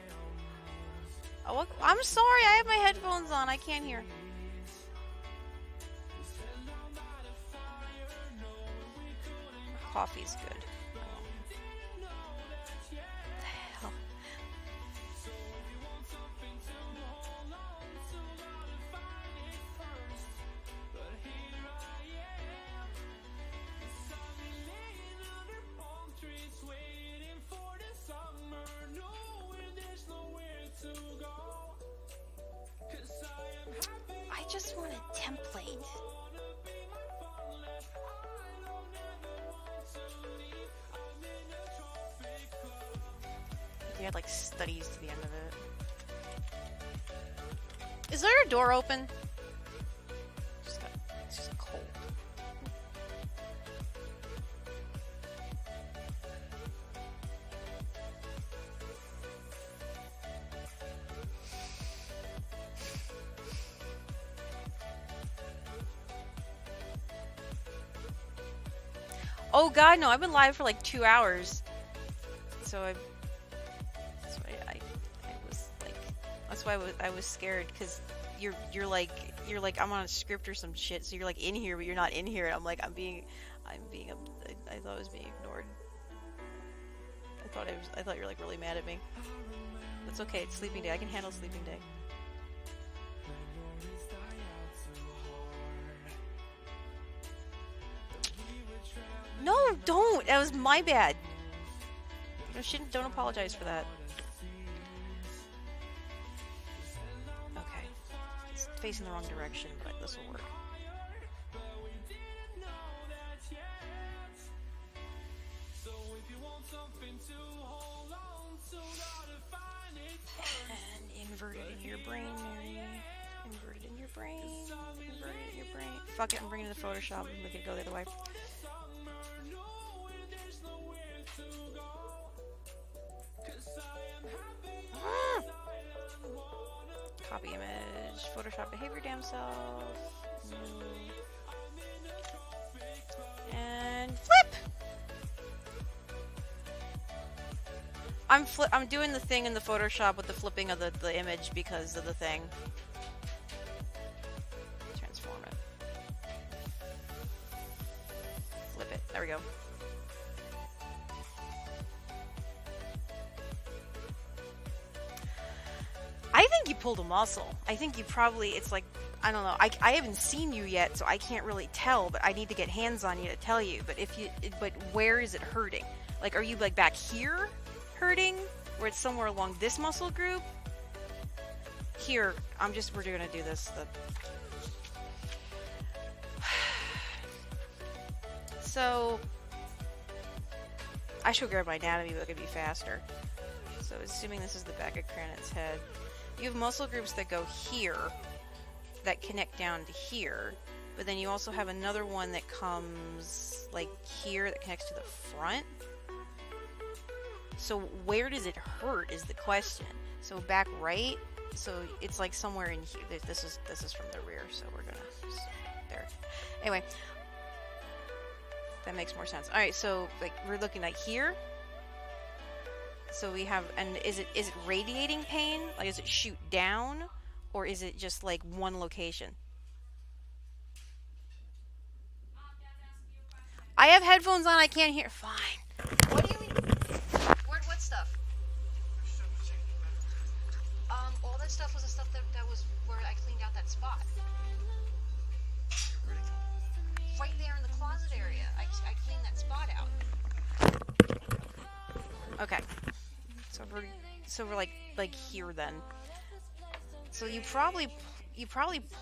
Oh, I'm sorry, I have my headphones on. I can't hear. Coffee's good. Hell. I just want a template. You had like studies to the end of it. Is there a door open? It's just cold. Oh god, no, I've been live for like 2 hours. So I was like, that's why I was scared, because you're like I'm on a script or some shit, so you're like in here but you're not in here, and I'm like I thought I was being ignored. I thought you were like really mad at me. That's okay, it's sleeping day. I can handle sleeping day. No, don't! That was my bad. Don't apologize for that. Okay. It's facing the wrong direction, but this will work. And invert it in your brain, Mary. Invert it in your brain. Invert it in your brain. Fuck it, I'm bringing it to Photoshop and we can go the other way. Copy image, Photoshop behavior damn self, and flip! I'm doing the thing in the Photoshop with the flipping of the image because of the thing. Transform it. Flip it. There we go. I think you pulled a muscle. I think you probably, it's like, I don't know. I haven't seen you yet, so I can't really tell, but I need to get hands on you to tell you. But where is it hurting? Like, are you like back here hurting? Or it's somewhere along this muscle group? Here, we're gonna do this. So, I should grab my anatomy book, it'd be faster. So, assuming this is the back of Granite's head. You have muscle groups that go here, that connect down to here, but then you also have another one that comes like here that connects to the front. So where does it hurt is the question. So back right, so it's like somewhere in here. This is from the rear, so we're gonna there. Anyway, that makes more sense. All right, so like we're looking at here. So we have, and is it radiating pain? Like, does it shoot down, or is it just like one location? I have headphones on. I can't hear. Fine. What do you mean? What stuff? All that stuff was the stuff that was where I cleaned out that spot. Right there in the closet area. I cleaned that spot out. Okay. So we're like here then. So you probably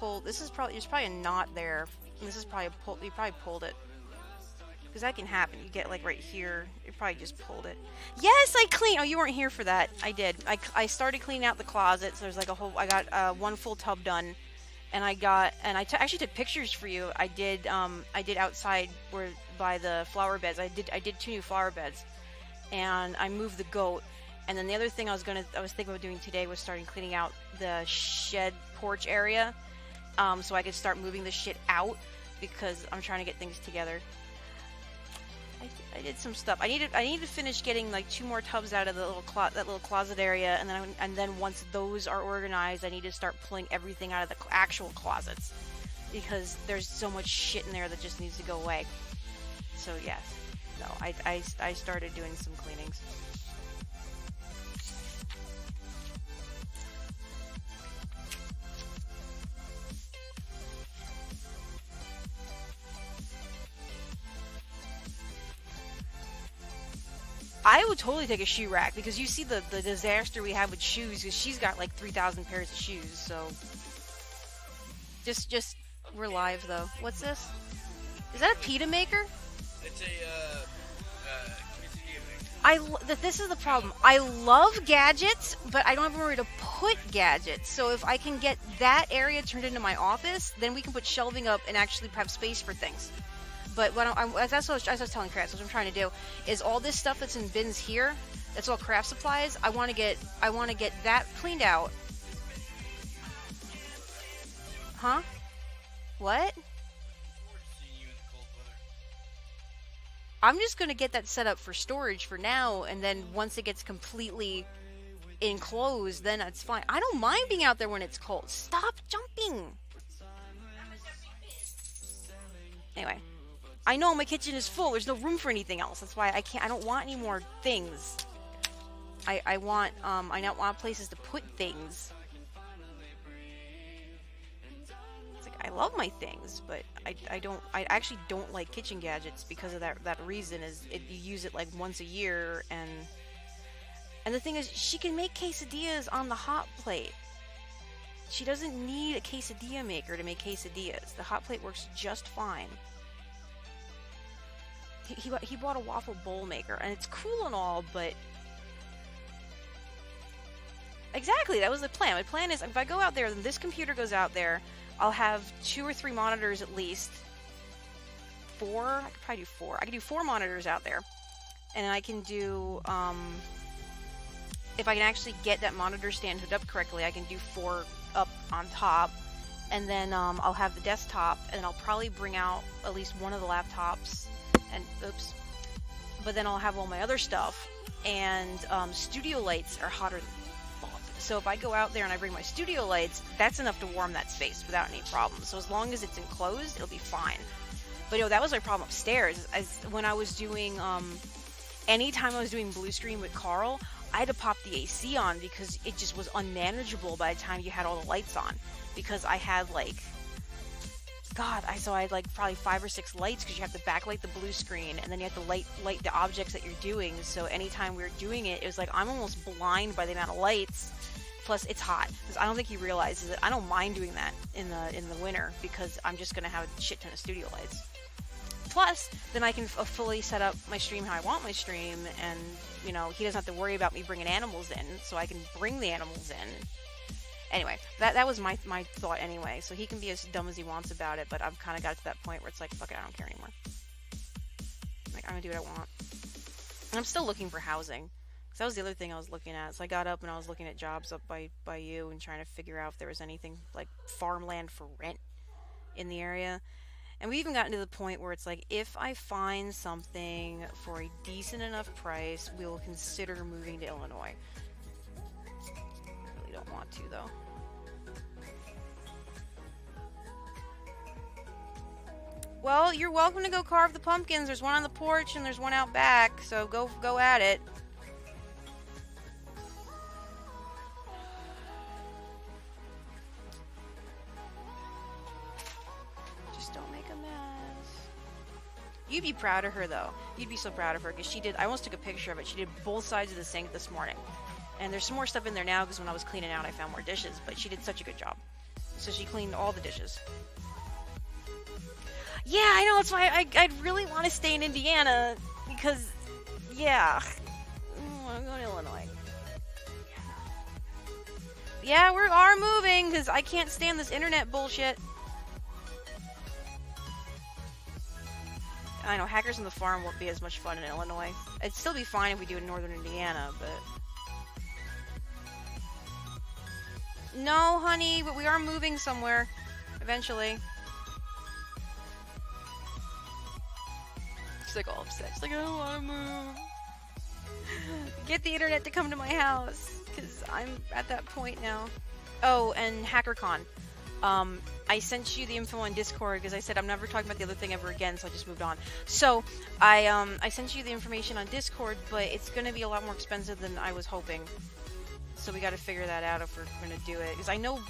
pulled. There's probably a knot there. This is probably you probably pulled it. Because that can happen. You get like right here. You probably just pulled it. Yes, I cleaned. Oh, you weren't here for that. I did. I started cleaning out the closet. So there's like a whole. I got one full tub done, and I actually took pictures for you. I did outside where by the flower beds. I did 2 new flower beds, and I moved the goat. And then the other thing I was thinking about doing today was starting cleaning out the shed porch area, so I could start moving the shit out because I'm trying to get things together. I did some stuff. I need to finish getting like 2 more tubs out of the that little closet area, and then once those are organized, I need to start pulling everything out of the actual closets because there's so much shit in there that just needs to go away. So yes, no, I started doing some cleanings. I would totally take a shoe rack because you see the disaster we have with shoes because she's got like 3,000 pairs of shoes. So just we're live though. What's this? Is that a pita maker? It's a quesadilla maker. This is the problem. I love gadgets, but I don't have anywhere to put gadgets. So if I can get that area turned into my office, then we can put shelving up and actually have space for things. But that's what I was telling Crafts, what I'm trying to do is all this stuff that's in bins here, that's all craft supplies. I want to get that cleaned out. Huh? What? I'm just gonna get that set up for storage for now, and then once it gets completely enclosed, then it's fine. I don't mind being out there when it's cold. Stop jumping. Anyway. I know my kitchen is full. There's no room for anything else. That's why I don't want any more things. I want places to put things. It's like I love my things, but I actually don't like kitchen gadgets because of that reason. You use it like once a year, and the thing is, she can make quesadillas on the hot plate. She doesn't need a quesadilla maker to make quesadillas. The hot plate works just fine. He bought a waffle bowl maker, and it's cool and all, but exactly, that was the plan. My plan is if I go out there, then this computer goes out there, I'll have 2 or 3 monitors at least. 4? I could probably do 4. I could do 4 monitors out there, and I can do if I can actually get that monitor stand hooked up correctly, I can do 4 up on top, and then I'll have the desktop, and I'll probably bring out at least one of the laptops. And oops, but then I'll have all my other stuff, and studio lights are hotter than fuck. So if I go out there and I bring my studio lights, that's enough to warm that space without any problem. So as long as it's enclosed, it'll be fine. But that was my problem upstairs. As when I was doing, anytime I was doing Blue Screen with Carl, I had to pop the AC on because it just was unmanageable by the time you had all the lights on. Because I had like. God, I had like probably 5 or 6 lights because you have to backlight the blue screen and then you have to light the objects that you're doing. So anytime we were doing it, it was like I'm almost blind by the amount of lights. Plus, it's hot because I don't think he realizes that I don't mind doing that in the winter because I'm just gonna have a shit ton of studio lights. Plus, then I can fully set up my stream how I want my stream, and he doesn't have to worry about me bringing animals in, so I can bring the animals in. Anyway, that was my thought anyway, so he can be as dumb as he wants about it, but I've kind of got to that point where it's like, fuck it, I don't care anymore. Like, I'm gonna do what I want. And I'm still looking for housing, because that was the other thing I was looking at. So I got up and I was looking at jobs up by you and trying to figure out if there was anything, like, farmland for rent in the area. And we even gotten to the point where it's like, if I find something for a decent enough price, we will consider moving to Illinois. Really don't want to, though. Well, you're welcome to go carve the pumpkins. There's one on the porch and there's one out back, so go at it. Just don't make a mess. You'd be proud of her, though. You'd be so proud of her, because she did, I almost took a picture of it. She did both sides of the sink this morning. And there's some more stuff in there now, because when I was cleaning out, I found more dishes, but she did such a good job. So she cleaned all the dishes. Yeah, I know, that's why I'd really want to stay in Indiana, because, yeah, I'm going to Illinois. Yeah, we are moving, because I can't stand this internet bullshit. I know, Hackers on the Farm won't be as much fun in Illinois. It'd still be fine if we do it in northern Indiana, but... No, honey, but we are moving somewhere, eventually. She's like all upset. She's like, I don't want to move. Get the internet to come to my house, because I'm at that point now. Oh, and HackerCon. I sent you the info on Discord because I said I'm never talking about the other thing ever again, so I just moved on. So I sent you the information on Discord, but it's going to be a lot more expensive than I was hoping. So we got to figure that out if we're going to do it. Because I know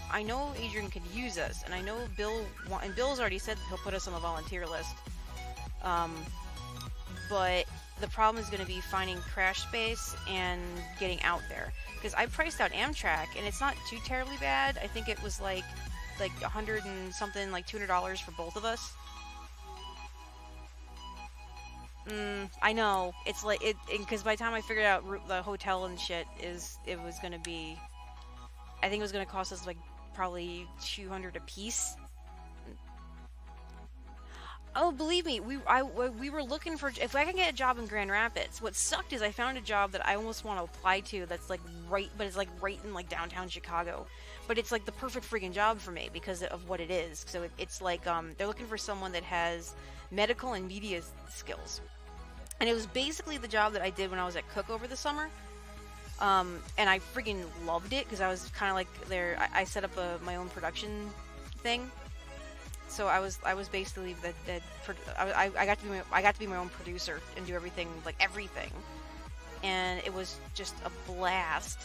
Adrian could use us, and I know Bill's already said that he'll put us on the volunteer list. But the problem is going to be finding crash space and getting out there. Because I priced out Amtrak, and it's not too terribly bad. I think it was like $100 and something, like $200 for both of us. I know. It's like it because by the time I figured out the hotel and shit, it was gonna be, I think it was gonna cost us like probably $200 a piece. Oh, believe me, we were looking for, if I can get a job in Grand Rapids. What sucked is I found a job that I almost want to apply to that's like right in like downtown Chicago. But it's like the perfect freaking job for me because of what it is. So it's like they're looking for someone that has medical and media skills. And it was basically the job that I did when I was at Cook over the summer. And I freaking loved it because I was kind of like there. I set up my own production thing. So I was basically I got to be my own producer and do everything, and it was just a blast.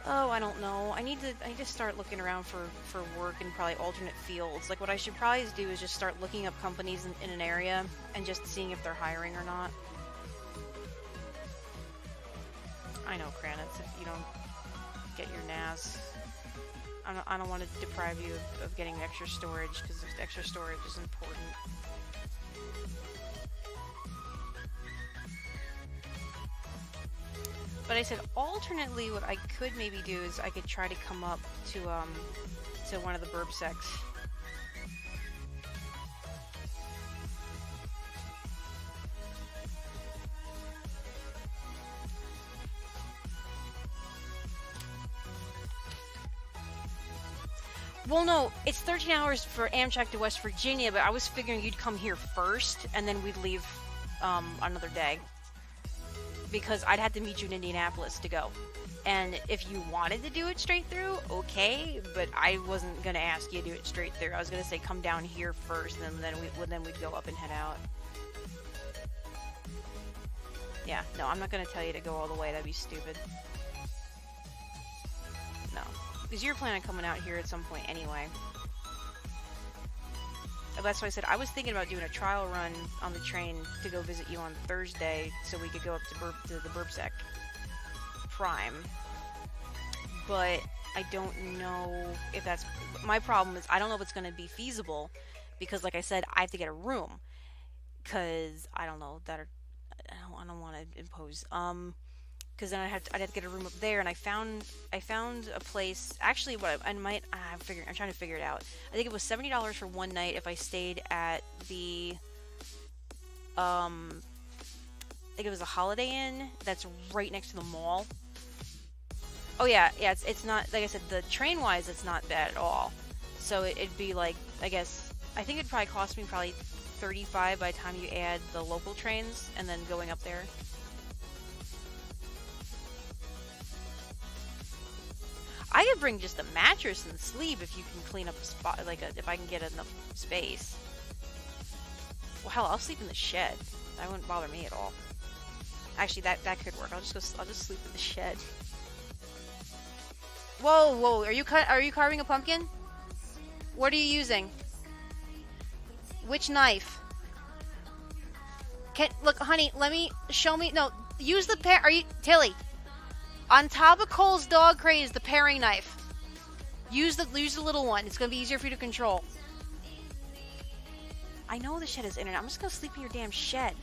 Oh, I don't know. I need to start looking around for work in probably alternate fields. Like what I should probably do is just start looking up companies in an area and just seeing if they're hiring or not. I know, Kranitz, if you don't get your NAS. I don't want to deprive you of getting extra storage, because extra storage is important. But I said, alternately, what I could maybe do is I could try to come up to one of the burb sects. Well, no, it's 13 hours for Amtrak to West Virginia, but I was figuring you'd come here first, and then we'd leave another day. Because I'd have to meet you in Indianapolis to go. And if you wanted to do it straight through, okay, but I wasn't going to ask you to do it straight through. I was going to say come down here first, and then we'd go up and head out. Yeah, no, I'm not going to tell you to go all the way. That'd be stupid. No. Because you're planning on coming out here at some point anyway. That's why I said I was thinking about doing a trial run on the train to go visit you on Thursday, so we could go up to the Burbsec Prime. But I don't know if that's... My problem is I don't know if it's going to be feasible, because like I said, I have to get a room. Because I don't know that... I don't want to impose. Because then I'd have to get a room up there, and I found a place. Actually, what I'm trying to figure it out. I think it was $70 for one night if I stayed at the I think it was a Holiday Inn that's right next to the mall. Oh yeah, yeah. It's not like I said. The train wise, it's not bad at all. So it'd be like I guess I think it'd probably cost me probably 35 by the time you add the local trains and then going up there. I could bring just a mattress and sleep if you can clean up a spot, like if I can get enough space. Well, hell, I'll sleep in the shed. That wouldn't bother me at all. Actually, that could work. I'll just sleep in the shed. Whoa, whoa! Are you carving a pumpkin? What are you using? Which knife? Look, honey. Show me. No, use the Are you Tilly? On top of Cole's dog crate is the paring knife. Use the little one. It's gonna be easier for you to control. I know the shed is internet. I'm just gonna sleep in your damn shed.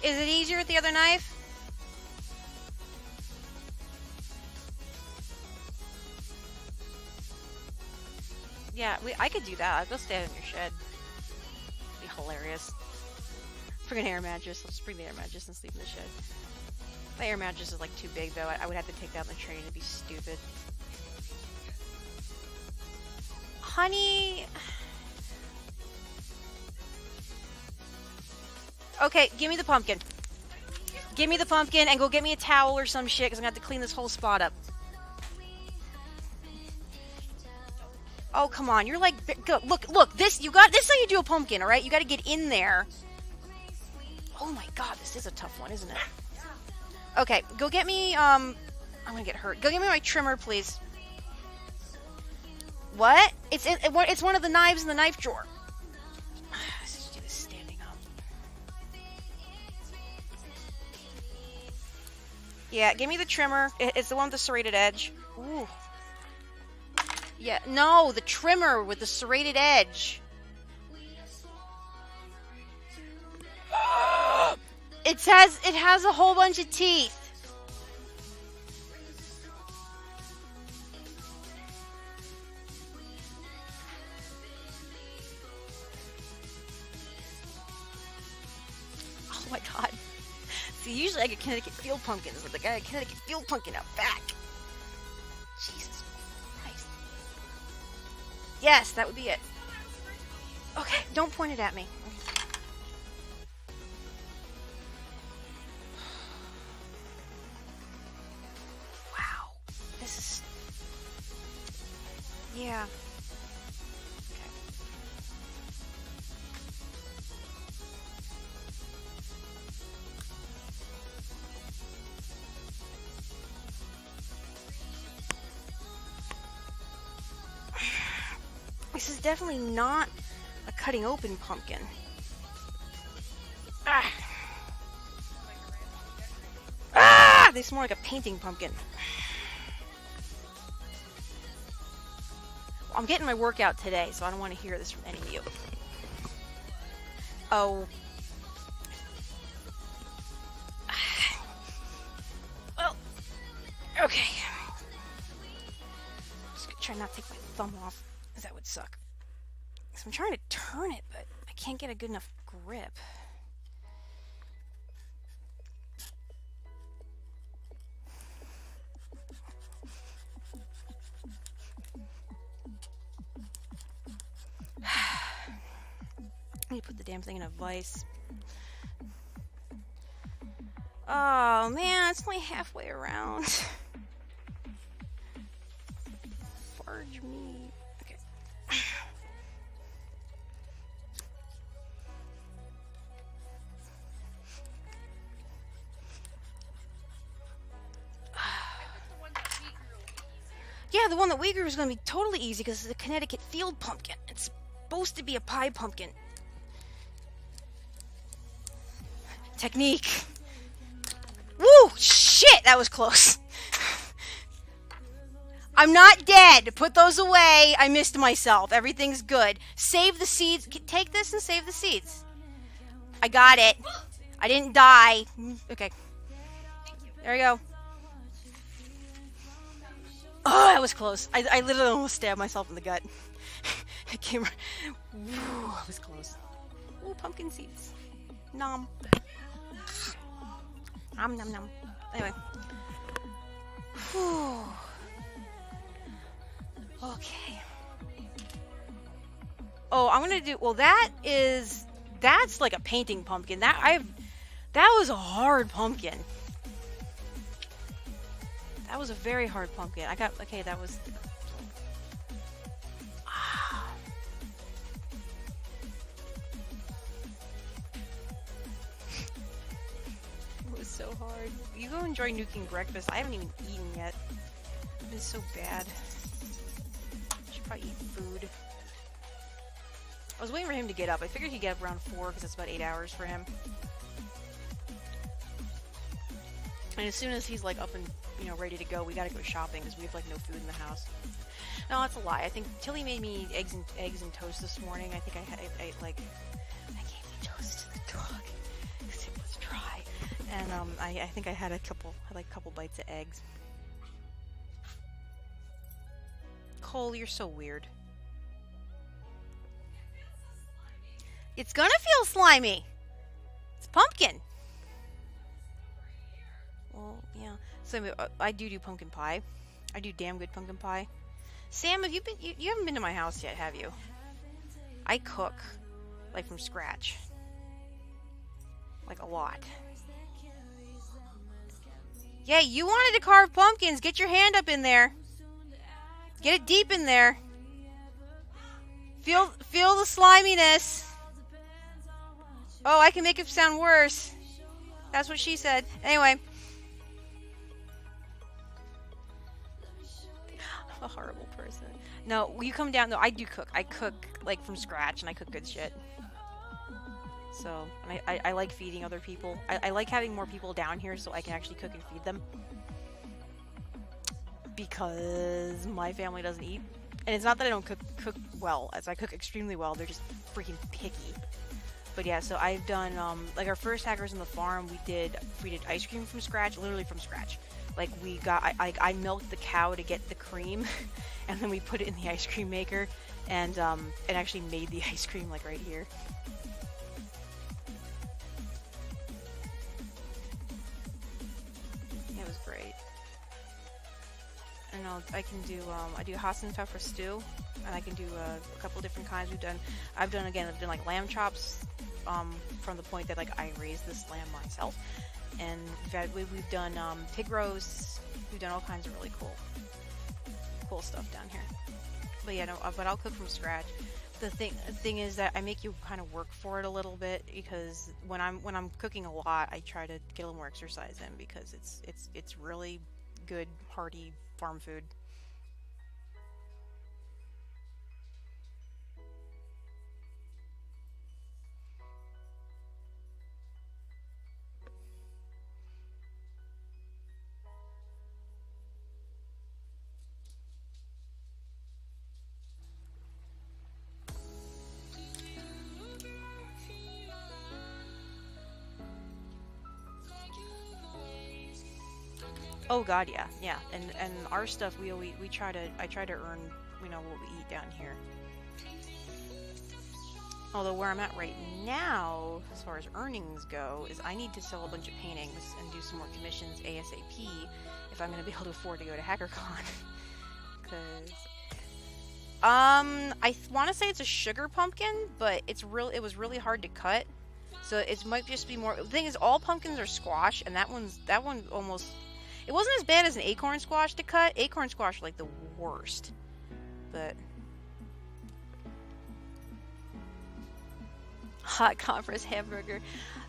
Is it easier with the other knife? Yeah, I could do that. I'll go stay in your shed. It'd be hilarious. Bring an air mattress. I'll just bring the air mattress and sleep in the shed. My air mattress is like too big though. I would have to take that on the train. It'd be stupid. Honey. Okay, give me the pumpkin. Give me the pumpkin and go get me a towel or some shit because I'm going to have to clean this whole spot up. Oh, come on. You're like... Look. This is how you do a pumpkin, alright? You got to get in there. Oh my god, this is a tough one, isn't it? Okay, go get me... I'm going to get hurt. Go get me my trimmer, please. What? It's one of the knives in the knife drawer. Yeah, give me the trimmer. It's the one with the serrated edge. Ooh. Yeah, no, the trimmer with the serrated edge. It has a whole bunch of teeth. Oh my god. See, usually I get Connecticut Field Pumpkins, but the guy at Connecticut Field Pumpkin out back. Jesus Christ. Yes, that would be it. Okay, don't point it at me. Wow. This is... Yeah. This is definitely not a cutting open pumpkin. Ah! Ah! They smell like a painting pumpkin. I'm getting my workout today, so I don't want to hear this from any of you. Oh. Well, okay. Just gonna try not to take my thumb off. That would suck. So I'm trying to turn it, but I can't get a good enough grip. I need to put the damn thing in a vise. Oh man, it's only halfway around. Farge me. Okay. Yeah, the one that we grew is going to be totally easy because it's a Connecticut field pumpkin. It's supposed to be a pie pumpkin. Technique. Woo! Shit, that was close. I'm not dead. Put those away. I missed myself. Everything's good. Save the seeds. Take this and save the seeds. I got it. I didn't die. Okay. There we go. Oh, that was close. I literally almost stabbed myself in the gut. It came. Woo, that was close. Ooh, pumpkin seeds. Nom. Nom nom nom. Anyway. Whew. Okay. Oh, I'm gonna do. Well, that's like a painting pumpkin. That was a hard pumpkin. That was a very hard pumpkin. Okay, that was... It was so hard. You go enjoy nuking breakfast. I haven't even eaten yet. It's so bad. I should probably eat food. I was waiting for him to get up. I figured he'd get up around 4 because it's about 8 hours for him. And as soon as he's like up and, you know, ready to go, we gotta go shopping because we have like no food in the house. No, that's a lie. I think Tilly made me eggs and toast this morning. I think I gave me toast to the dog because it was dry. And I think I had a couple bites of eggs. Cole, you're so weird. It's gonna feel slimy. It's pumpkin. Well, yeah. So I do pumpkin pie. I do damn good pumpkin pie. Sam, have you haven't been to my house yet, have you? I cook, like from scratch. Like a lot. Yeah, you wanted to carve pumpkins. Get your hand up in there. Get it deep in there. Feel the sliminess. Oh, I can make it sound worse. That's what she said. Anyway. A horrible person. No, you come down. No, I do cook. I cook like from scratch, and I cook good shit. So, and I like feeding other people. I like having more people down here so I can actually cook and feed them. Because my family doesn't eat. And it's not that I don't cook well, as I cook extremely well. They're just freaking picky. But yeah, so I've done like our first Hackers on the Farm. We did ice cream from scratch, literally from scratch. Like I milked the cow to get the cream, and then we put it in the ice cream maker, and it actually made the ice cream like right here. It was great. And I can do I do Hassenpfeffer stew, and I can do a couple different kinds. I've done like lamb chops, from the point that like I raised this lamb myself. And we've done pig roasts. We've done all kinds of really cool stuff down here. But yeah, no, but I'll cook from scratch. The thing is that I make you kind of work for it a little bit, because when I'm cooking a lot, I try to get a little more exercise in, because it's really good, hearty farm food. Oh god, yeah. And our stuff I try to earn, you know, what we eat down here. Although where I'm at right now, as far as earnings go, is I need to sell a bunch of paintings and do some more commissions ASAP if I'm gonna be able to afford to go to HackerCon. Cause I want to say it's a sugar pumpkin, but it was really hard to cut. So it might just be more. The thing is, all pumpkins are squash, and that one almost. It wasn't as bad as an acorn squash to cut. Acorn squash are like the worst. But hot conference hamburger.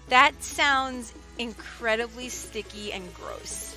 That sounds incredibly sticky and gross.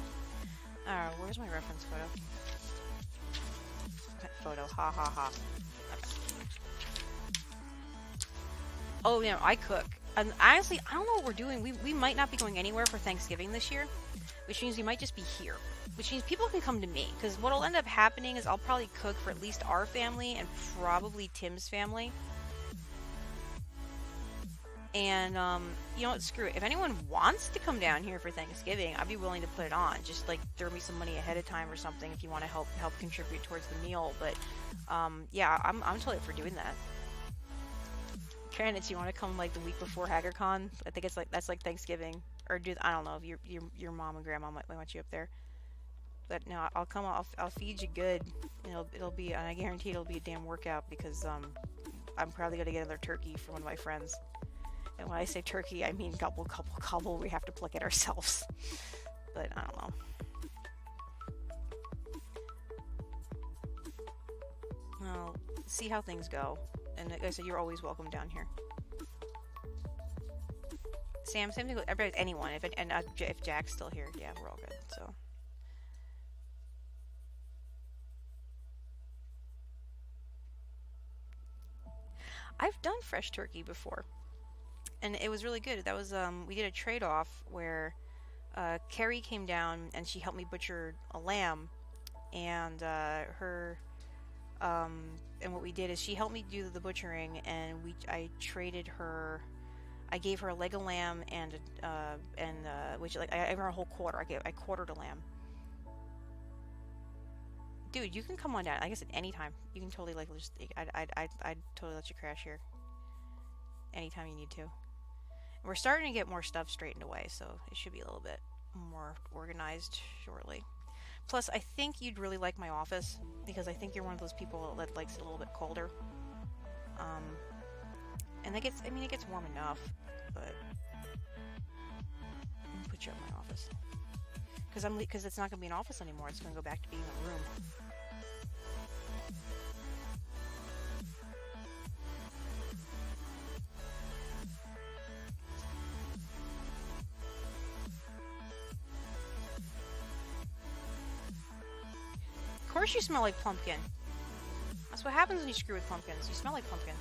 where's my reference photo? Photo, ha ha ha. Okay. Oh, yeah, I cook. And honestly, I don't know what we're doing. We might not be going anywhere for Thanksgiving this year, which means we might just be here. Which means people can come to me, because what'll end up happening is I'll probably cook for at least our family and probably Tim's family. And, you know what, screw it. If anyone wants to come down here for Thanksgiving, I'd be willing to put it on. Just, like, throw me some money ahead of time or something if you want to help contribute towards the meal. But, yeah, I'm totally up for doing that. Karen, you want to come, like, the week before HackerCon? I think it's, like, that's, like, Thanksgiving. Or, I don't know, if your mom and grandma might want you up there. But no, I'll come. I'll feed you good. It'll be, and I guarantee it'll be a damn workout because I'm probably gonna get another turkey from one of my friends. And when I say turkey, I mean gobble, gobble, gobble. We have to pluck it ourselves. But I don't know. Well, see how things go. And like I said, you're always welcome down here. Sam, same thing with everybody, anyone. If Jack's still here, yeah, we're all good. So. I've done fresh turkey before, and it was really good. That was we did a trade-off where Carrie came down and she helped me butcher a lamb, and and what we did is she helped me do the butchering, and I traded her. I gave her a leg of lamb and which like I gave her a whole quarter. I quartered a lamb. Dude, you can come on down. I guess at any time. You can totally like just. I'd totally let you crash here. Anytime you need to. We're starting to get more stuff straightened away, so it should be a little bit more organized shortly. Plus, I think you'd really like my office because I think you're one of those people that likes it a little bit colder. And it gets warm enough, but let me put you up in my office because it's not gonna be an office anymore. It's gonna go back to being a room. Of course you smell like pumpkin. That's what happens when you screw with pumpkins. You smell like pumpkin.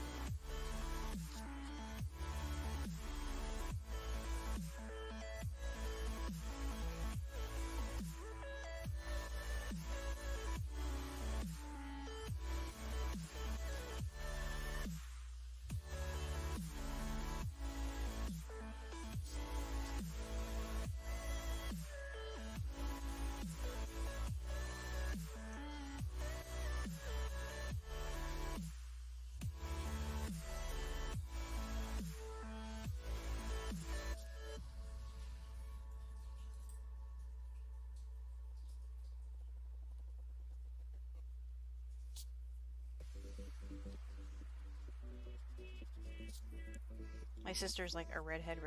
My sister's like a redhead.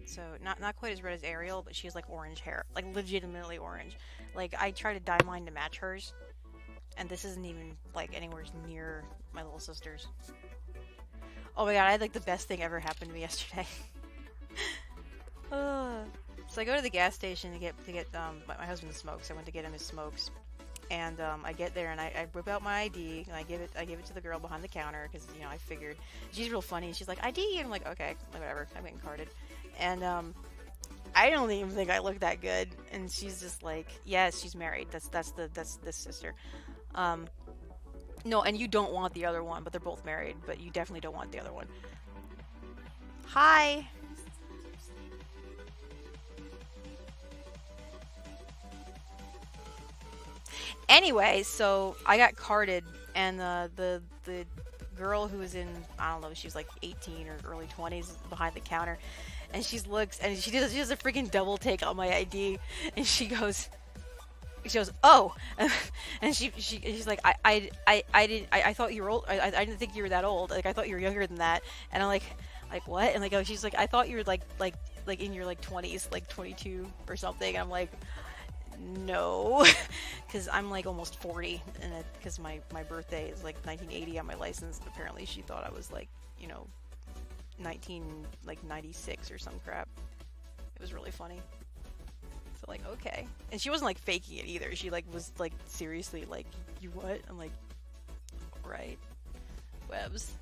So not quite as red as Ariel, but she has like orange hair. Like legitimately orange. Like I try to dye mine to match hers. And this isn't even like anywhere near my little sister's. Oh my god, I had like the best thing ever happened to me yesterday. So I go to the gas station to get my husband smokes. I went to get him his smokes. And I get there and I whip out my ID and I give it to the girl behind the counter because you know I figured she's real funny. She's like ID and I'm like okay, whatever. I'm getting carded, and I don't even think I look that good. And she's just like, yes, she's married. That's this sister. No, and you don't want the other one, but they're both married. But you definitely don't want the other one. Hi. Anyway, so I got carded, and the girl who was in, I don't know, she was like 18 or early 20s behind the counter, and she looks, and she does a freaking double take on my ID, and she goes, oh, and she's like, I thought you were old, I didn't think you were that old, like I thought you were younger than that, and I'm like what? And like, oh, she's like, I thought you were like in your like 20s, like 22 or something, and I'm like, no, because I'm like almost 40, and because my birthday is like 1980 on my license, and apparently she thought I was like, you know, 96 or some crap. It was really funny. Like, okay. And she wasn't like faking it either. She like was like seriously like, you what? I'm like, right. Webs.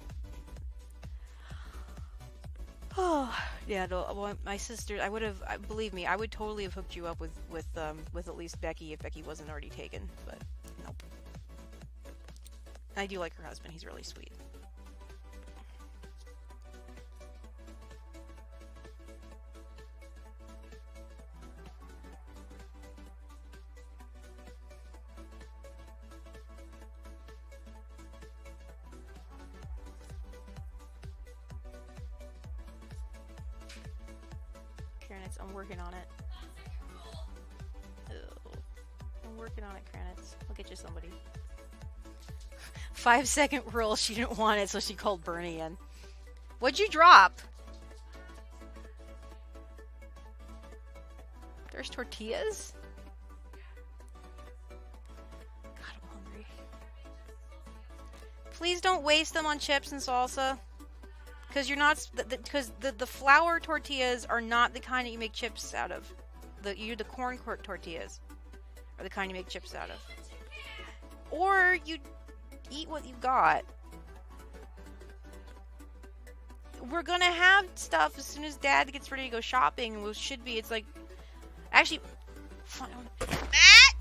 Oh, yeah, no, well, my sister, I would have, believe me, I would totally have hooked you up with at least Becky if Becky wasn't already taken, but nope. I do like her husband. He's really sweet. Kranitz, I'm working on it. Ew. I'm working on it, Kranitz. I'll get you somebody. 5-second rule. She didn't want it, so she called Bernie in. What'd you drop? There's tortillas? God, I'm hungry. Please don't waste them on chips and salsa. Because you're not, because the flour tortillas are not the kind that you make chips out of. The corn tortillas are the kind you make chips out of. Or you eat what you got. We're gonna have stuff as soon as Dad gets ready to go shopping. Well, should be. It's like, actually, Matt,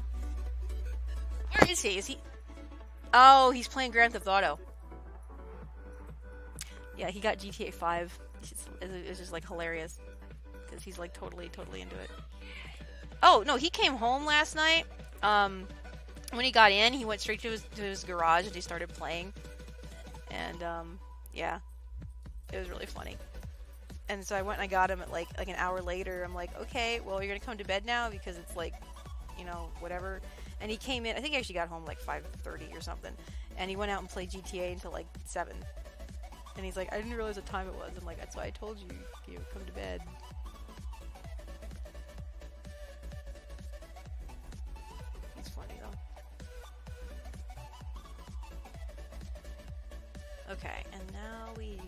where is he? Is he? Oh, he's playing Grand Theft Auto. Yeah, he got GTA 5. It's just like hilarious because he's like totally into it. Oh no, he came home last night. When he got in, he went straight to his garage and he started playing. And yeah, it was really funny. And so I went and I got him at like an hour later. I'm like, okay, well you're gonna come to bed now because it's like, you know, whatever. And he came in. I think he actually got home like 5:30 or something. And he went out and played GTA until like 7. And he's like, I didn't realize what time it was. I'm like, that's why I told you, you come to bed. He's funny though. Okay, and now we do...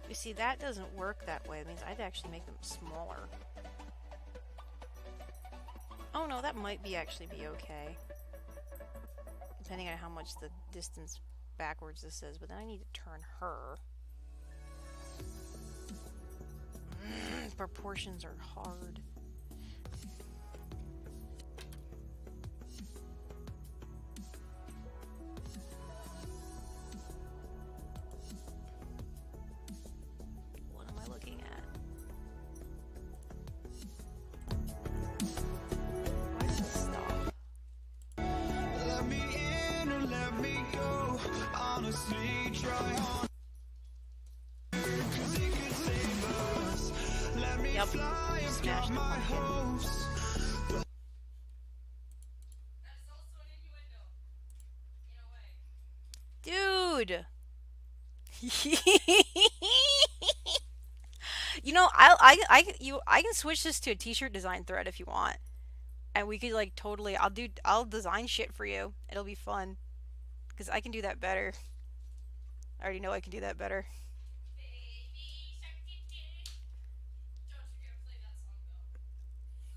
You see, that doesn't work that way. It means I'd actually make them smaller. Oh no, that might actually be okay. Depending on how much the distance backwards this is, but then I need to turn her. Proportions are hard. What am I looking at? Why does it stop? Let me in or let me go. Honestly, try on. 'Cause it could save us. Let me fly and count my hopes. Dude! You know, I can switch this to a t-shirt design thread if you want. And we could like totally, I'll design shit for you. It'll be fun. Because I can do that better. I already know I can do that better.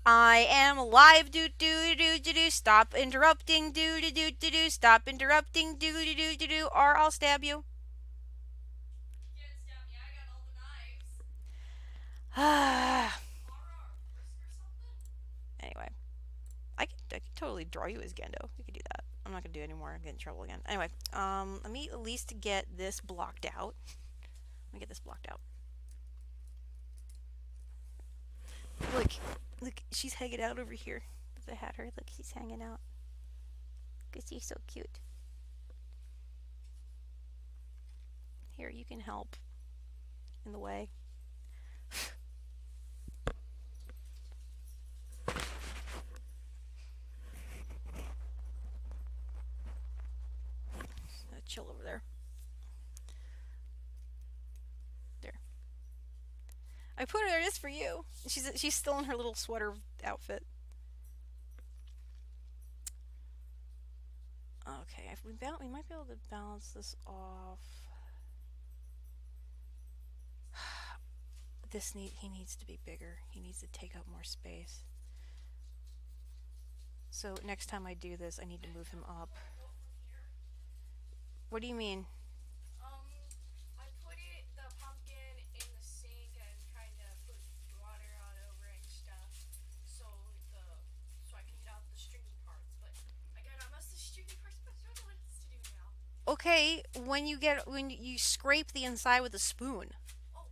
I am alive, do do do do do. Stop interrupting, do do do do do. Stop interrupting, do do do do do. Or I'll stab you. Anyway, I could totally draw you as Gendo. We could do that. I'm not gonna do it anymore. I'm getting in trouble again. Anyway, let me at least get this blocked out. Let me get this blocked out. Look, she's hanging out over here. If I had her, look, she's hanging out. Cause she's so cute. Here, you can help in the way. Chill over there. There. I put her there just for you. She's still in her little sweater outfit. Okay, if we might be able to balance this off. He needs to be bigger. He needs to take up more space. So next time I do this, I need to move him up. What do you mean? I put the pumpkin in the sink and trying to put water on over and stuff, so I can get out the stringy parts. But I got out most of the stringy parts, but I don't know what else to do now. Okay, when you scrape the inside with a spoon. Oh,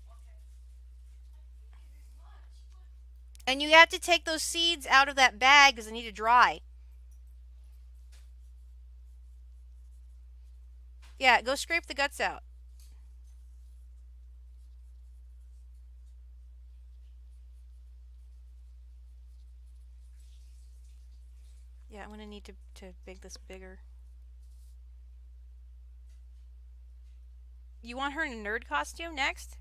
okay. I think it is much, but And you have to take those seeds out of that bag because they need to dry. Yeah, go scrape the guts out. Yeah, I'm gonna need to make this bigger. You want her in a nerd costume next?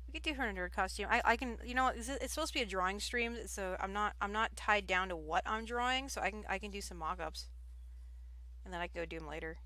We could do her in a nerd costume. I can, you know, it's supposed to be a drawing stream, so I'm not tied down to what I'm drawing, so I can do some mock-ups, and then I can go do them later.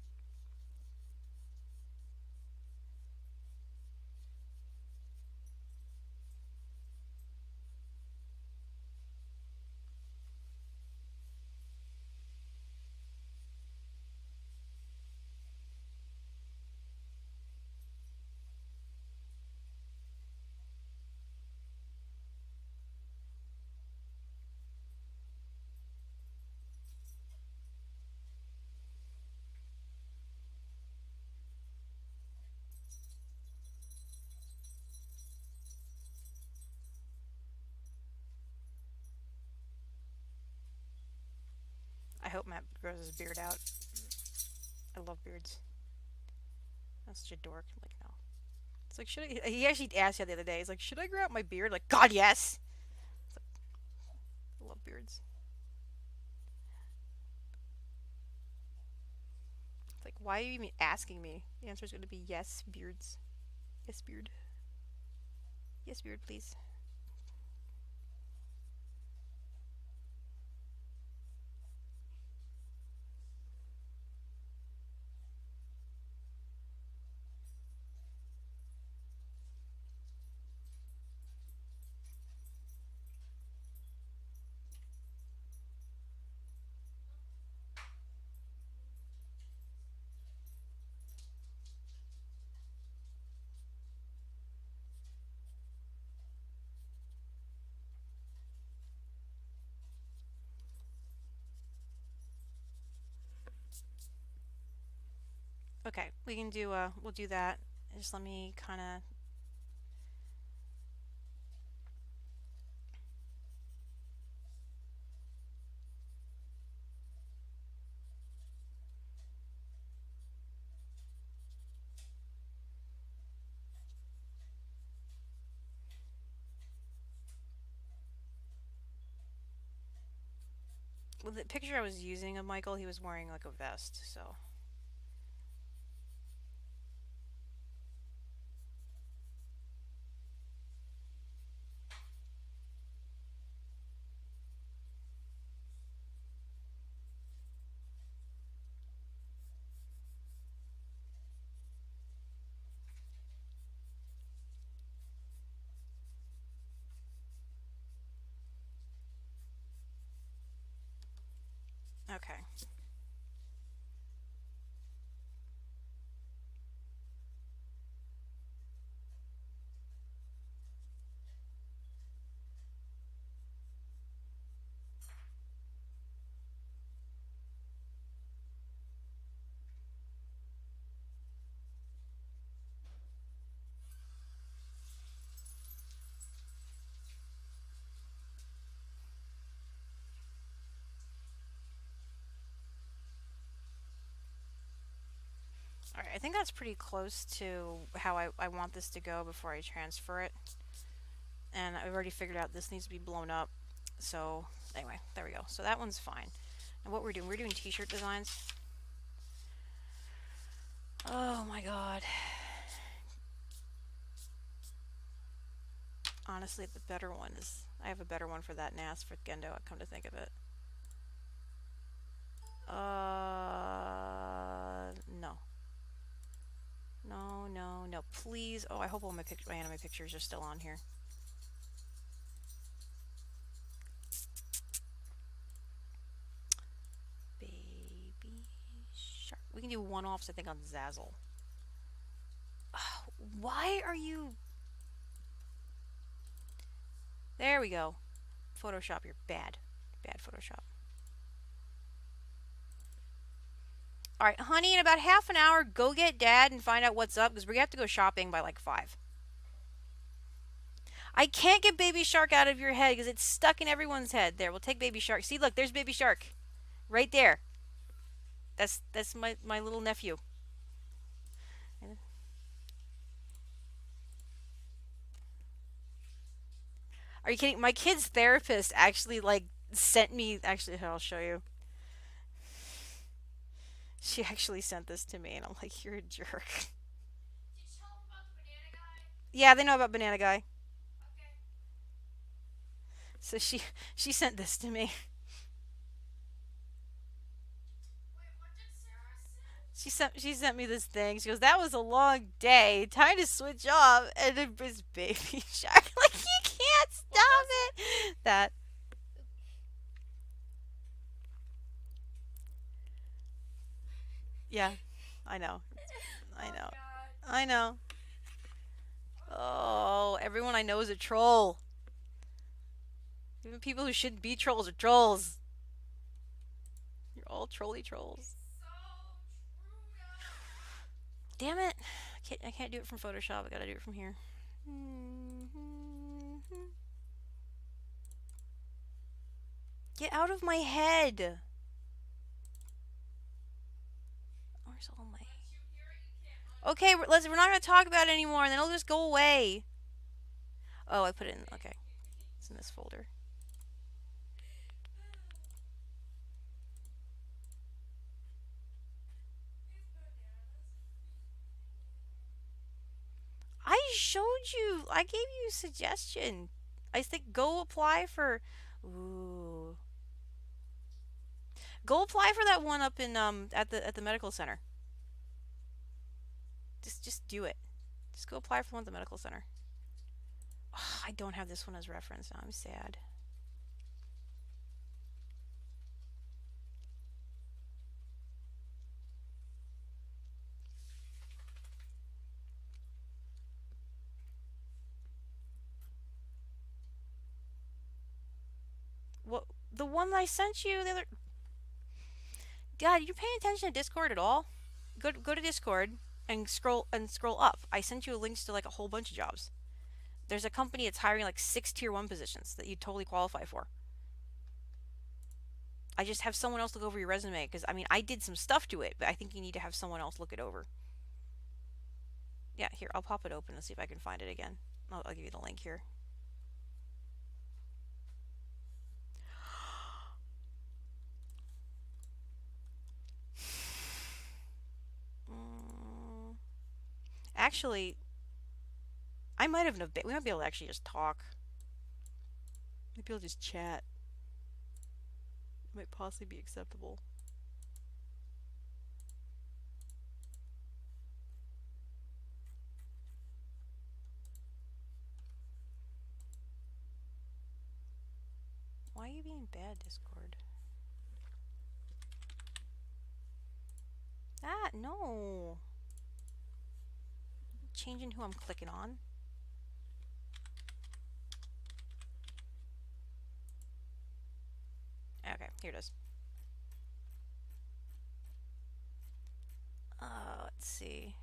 I hope Matt grows his beard out. I love beards. That's such a dork. Like, no. It's like, should I? He actually asked you the other day. He's like, should I grow out my beard? Like, God, yes. Like, I love beards. It's like, why are you even asking me? The answer is going to be yes, beards. Yes, beard. Yes, beard, please. Okay, we can do, we'll do that. Just let me kind of... Well, the picture I was using of Michael, he was wearing like a vest, so... Okay. Alright, I think that's pretty close to how I want this to go before I transfer it. And I've already figured out this needs to be blown up. So, anyway, there we go. So that one's fine. And what we're doing t-shirt designs. Oh my god. Honestly, the better one is... I have a better one for that NAS for Gendo, come to think of it. No. No, no, no. Please. Oh, I hope all my anime pictures are still on here. Baby Shark. We can do one-offs, I think, on Zazzle. Oh, why are you... There we go. Photoshop, you're bad. Bad Photoshop. Alright, honey, in about half an hour, go get Dad and find out what's up, because we have to go shopping by like 5. I can't get Baby Shark out of your head, because it's stuck in everyone's head. There, we'll take Baby Shark. See, look, there's Baby Shark. Right there. That's my little nephew. Are you kidding? My kid's therapist actually, like, sent me... Actually, here, I'll show you. She actually sent this to me, and I'm like, you're a jerk. Did you tell them about the banana guy? Yeah, they know about Banana Guy. Okay. So she sent this to me. Wait, what did Sarah say? She sent me this thing. She goes, that was a long day. Time to switch off. And it was Baby Shark. Like, you can't stop it. That. Yeah, I know. I know. God. I know. Oh, everyone I know is a troll. Even people who shouldn't be trolls are trolls. You're all trolly trolls. So true. Damn it. I can't do it from Photoshop. I gotta do it from here. Get out of my head. Where's all my... Okay, we're not gonna talk about it anymore, and then it'll just go away. Oh, I put it in... Okay. It's in this folder. I showed you. I gave you a suggestion. I think go apply for... Ooh. Go apply for that one up in at the medical center. Just do it. Just go apply for the one at the medical center. Oh, I don't have this one as reference now. I'm sad. What, the one that I sent you the other... God, you paying attention to Discord at all? Go to Discord and scroll up. I sent you links to like a whole bunch of jobs. There's a company that's hiring like 6 tier 1 positions that you totally qualify for. I just have someone else look over your resume because I mean I did some stuff to it, but I think you need to have someone else look it over. Yeah, here, I'll pop it open and see if I can find it again. I'll give you the link here. Actually, I might have... We might be able to actually just talk. Maybe we'll just chat. It might possibly be acceptable. Why are you being bad, Discord? Ah, no. Changing who I'm clicking on. Okay, here it is. Let's see.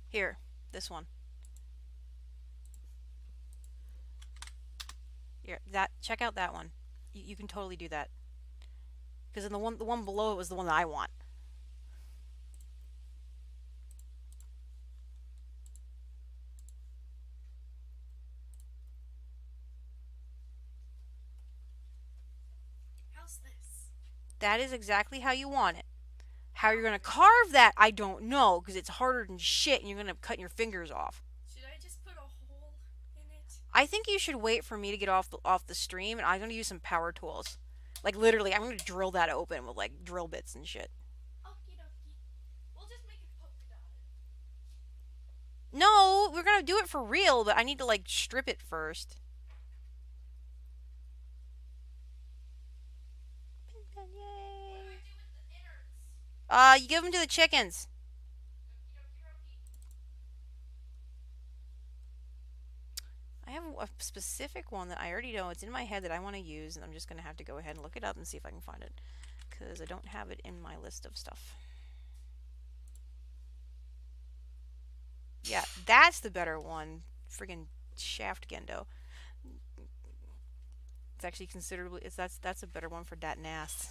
Here, this one. Here, check out that one. You can totally do that. Because the one below it was the one that I want. How's this? That is exactly how you want it. How you're gonna carve that, I don't know, because it's harder than shit, and you're gonna cut your fingers off. Should I just put a hole in it? I think you should wait for me to get off the stream, and I'm gonna use some power tools. Like literally, I'm gonna drill that open with like drill bits and shit. Okie dokie. We'll just make it polka dotted. No, we're gonna do it for real, but I need to like strip it first. What do I do with the innards? You give them to the chickens. Okie dokie dokie. I have a specific one that I already know. It's in my head that I want to use, and I'm just gonna have to go ahead and look it up and see if I can find it, because I don't have it in my list of stuff. Yeah, that's the better one. Friggin' Shaft Gendo. It's actually considerably. That's a better one for dat Nas.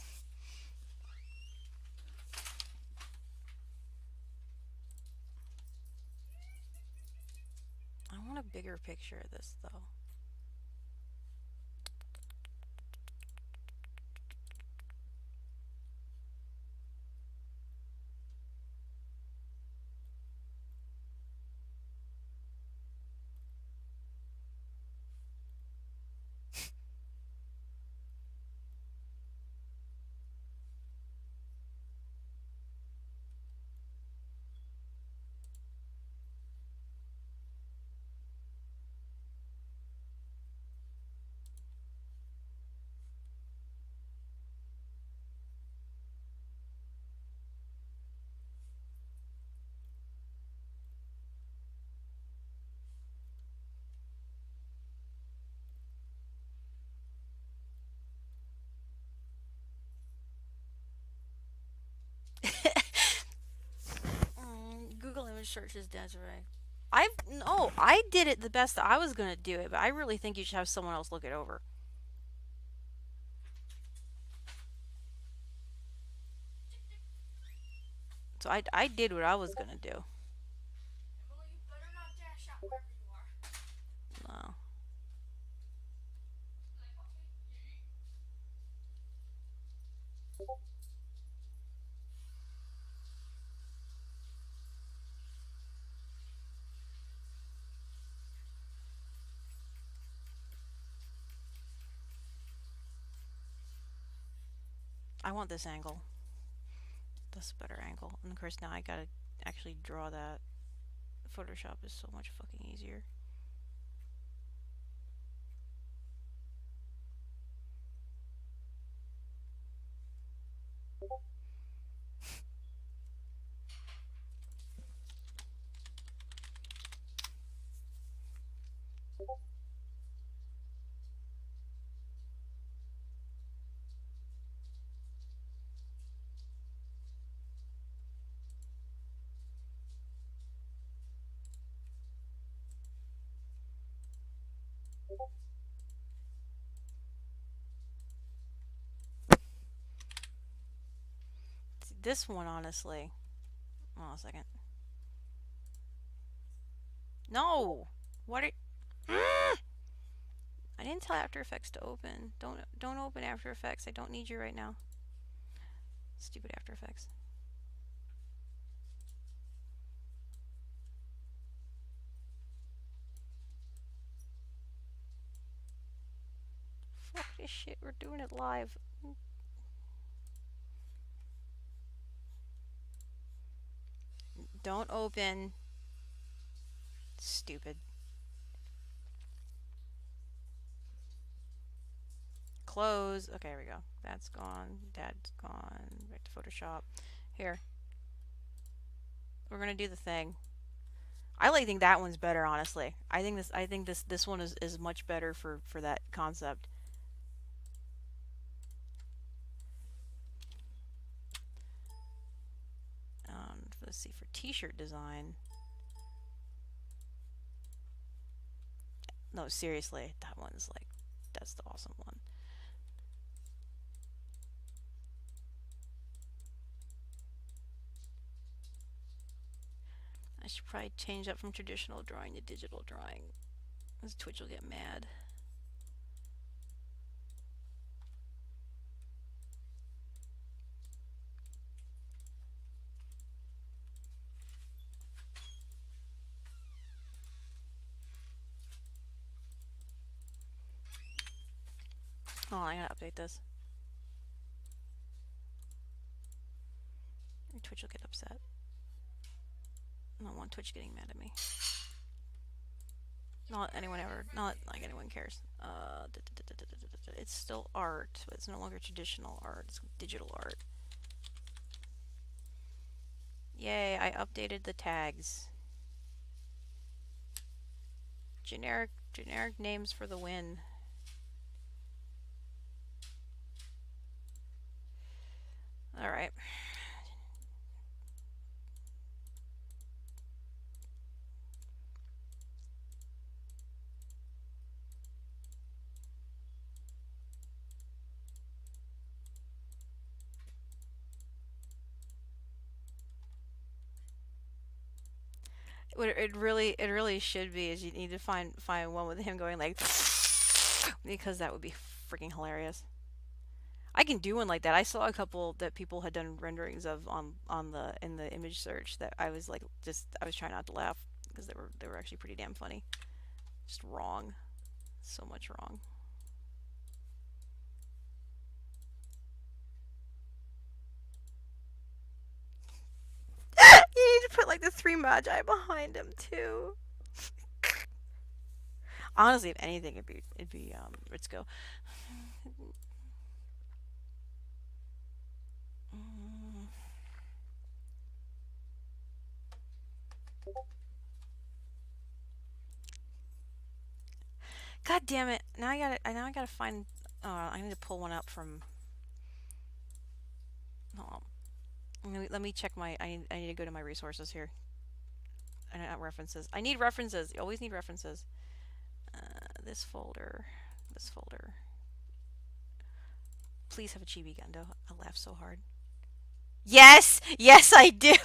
I want a bigger picture of this though. Google image search is Desiree. I did it the best that I was gonna do it, but I really think you should have someone else look it over. So I did what I was gonna do. Emily, you better not dash out wherever you are. No. I want this angle. That's a better angle. And of course now I gotta actually draw that. Photoshop is so much fucking easier. See, this one, honestly. Hold on a second. No! What are... I didn't tell After Effects to open. Don't open After Effects. I don't need you right now. Stupid After Effects. Fuck this shit. We're doing it live. Don't open. Stupid. Close. Okay, here we go. That's gone. Dad's gone. Back to Photoshop. Here. We're gonna do the thing. I think that one's better, honestly. I think this one is much better for that concept. Let's see, for t-shirt design. No, seriously, that one's like, that's the awesome one. I should probably change that from traditional drawing to digital drawing, because Twitch will get mad. Hold on, I gotta update this. Twitch will get upset. I don't want Twitch getting mad at me. Not anyone ever, not like anyone cares. It's still art, but it's no longer traditional art, it's digital art. Yay, I updated the tags. Generic names for the win. Alright. What it really should be is you need to find one with him going like because that would be freaking hilarious. I can do one like that. I saw a couple that people had done renderings of in the image search that I was like I was trying not to laugh because they were actually pretty damn funny. Just wrong. So much wrong. You need to put like the 3 Magi behind him too. Honestly, if anything, it'd be Ritzko. God damn it! Now I gotta find. I need to pull one up from. Hold on. Let me check my. I need to go to my resources here. Not references. I need references. You always need references. This folder. This folder. Please have a Chibi Gendo. I laugh so hard. Yes! Yes, I do!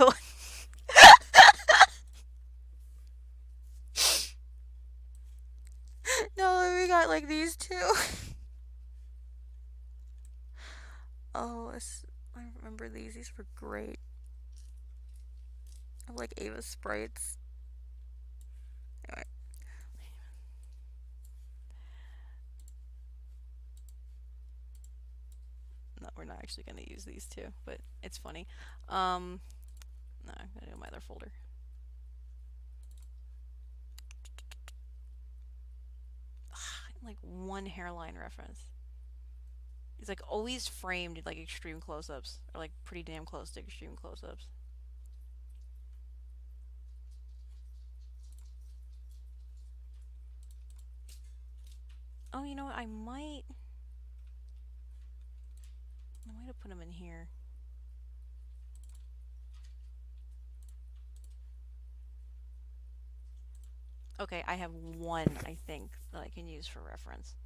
No, we got like these two. Oh, I remember these. These were great. I like Ava sprites. Anyway. No, we're not actually going to use these two, but it's funny. No, I'm going to do my other folder. Like one hairline reference. It's like always framed in like extreme close-ups, or like pretty damn close to extreme close-ups. Oh, you know what? I might have put them in here. Okay, I have one, I think, that I can use for reference.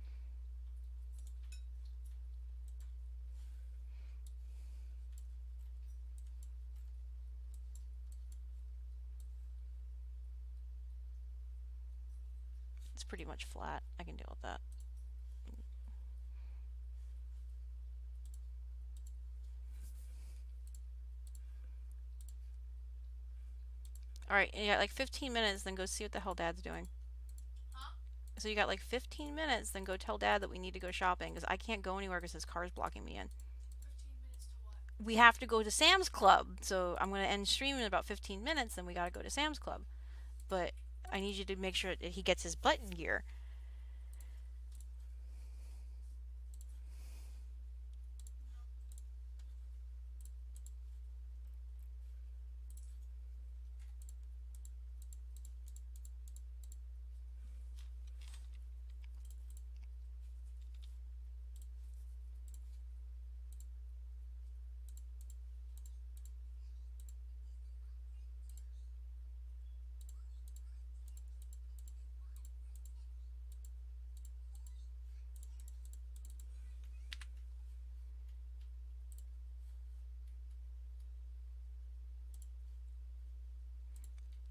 It's pretty much flat. I can deal with that. Alright, you got like 15 minutes, then go see what the hell Dad's doing. Huh? So you got like 15 minutes, then go tell Dad that we need to go shopping, because I can't go anywhere because his car's blocking me in. 15 minutes to what? We have to go to Sam's Club, so I'm going to end stream in about 15 minutes, then we gotta go to Sam's Club. But I need you to make sure that he gets his button gear.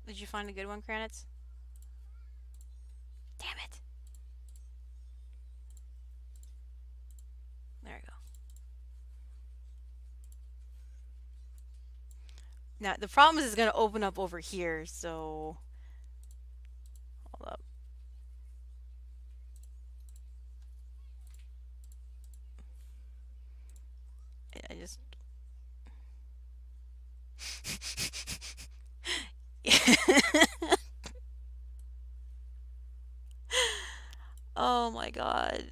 Did you find a good one, Kranitz? Damn it! There we go. Now, the problem is it's going to open up over here, so... Hold up. god.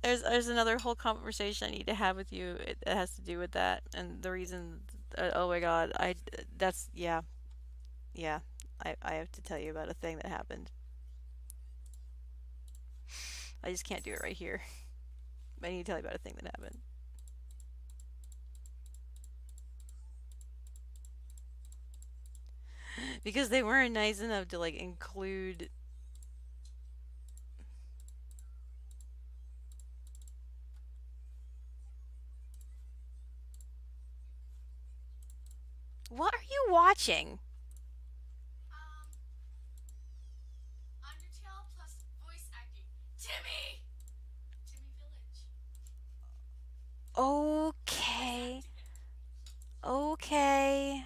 There's another whole conversation I need to have with you. It has to do with that and the reason. Oh my god. That's yeah. Yeah. I have to tell you about a thing that happened. I just can't do it right here. I need to tell you about a thing that happened. Because they weren't nice enough to like include. What are you watching? Undertale plus voice acting. Timmy! Timmy Village. Okay. Okay.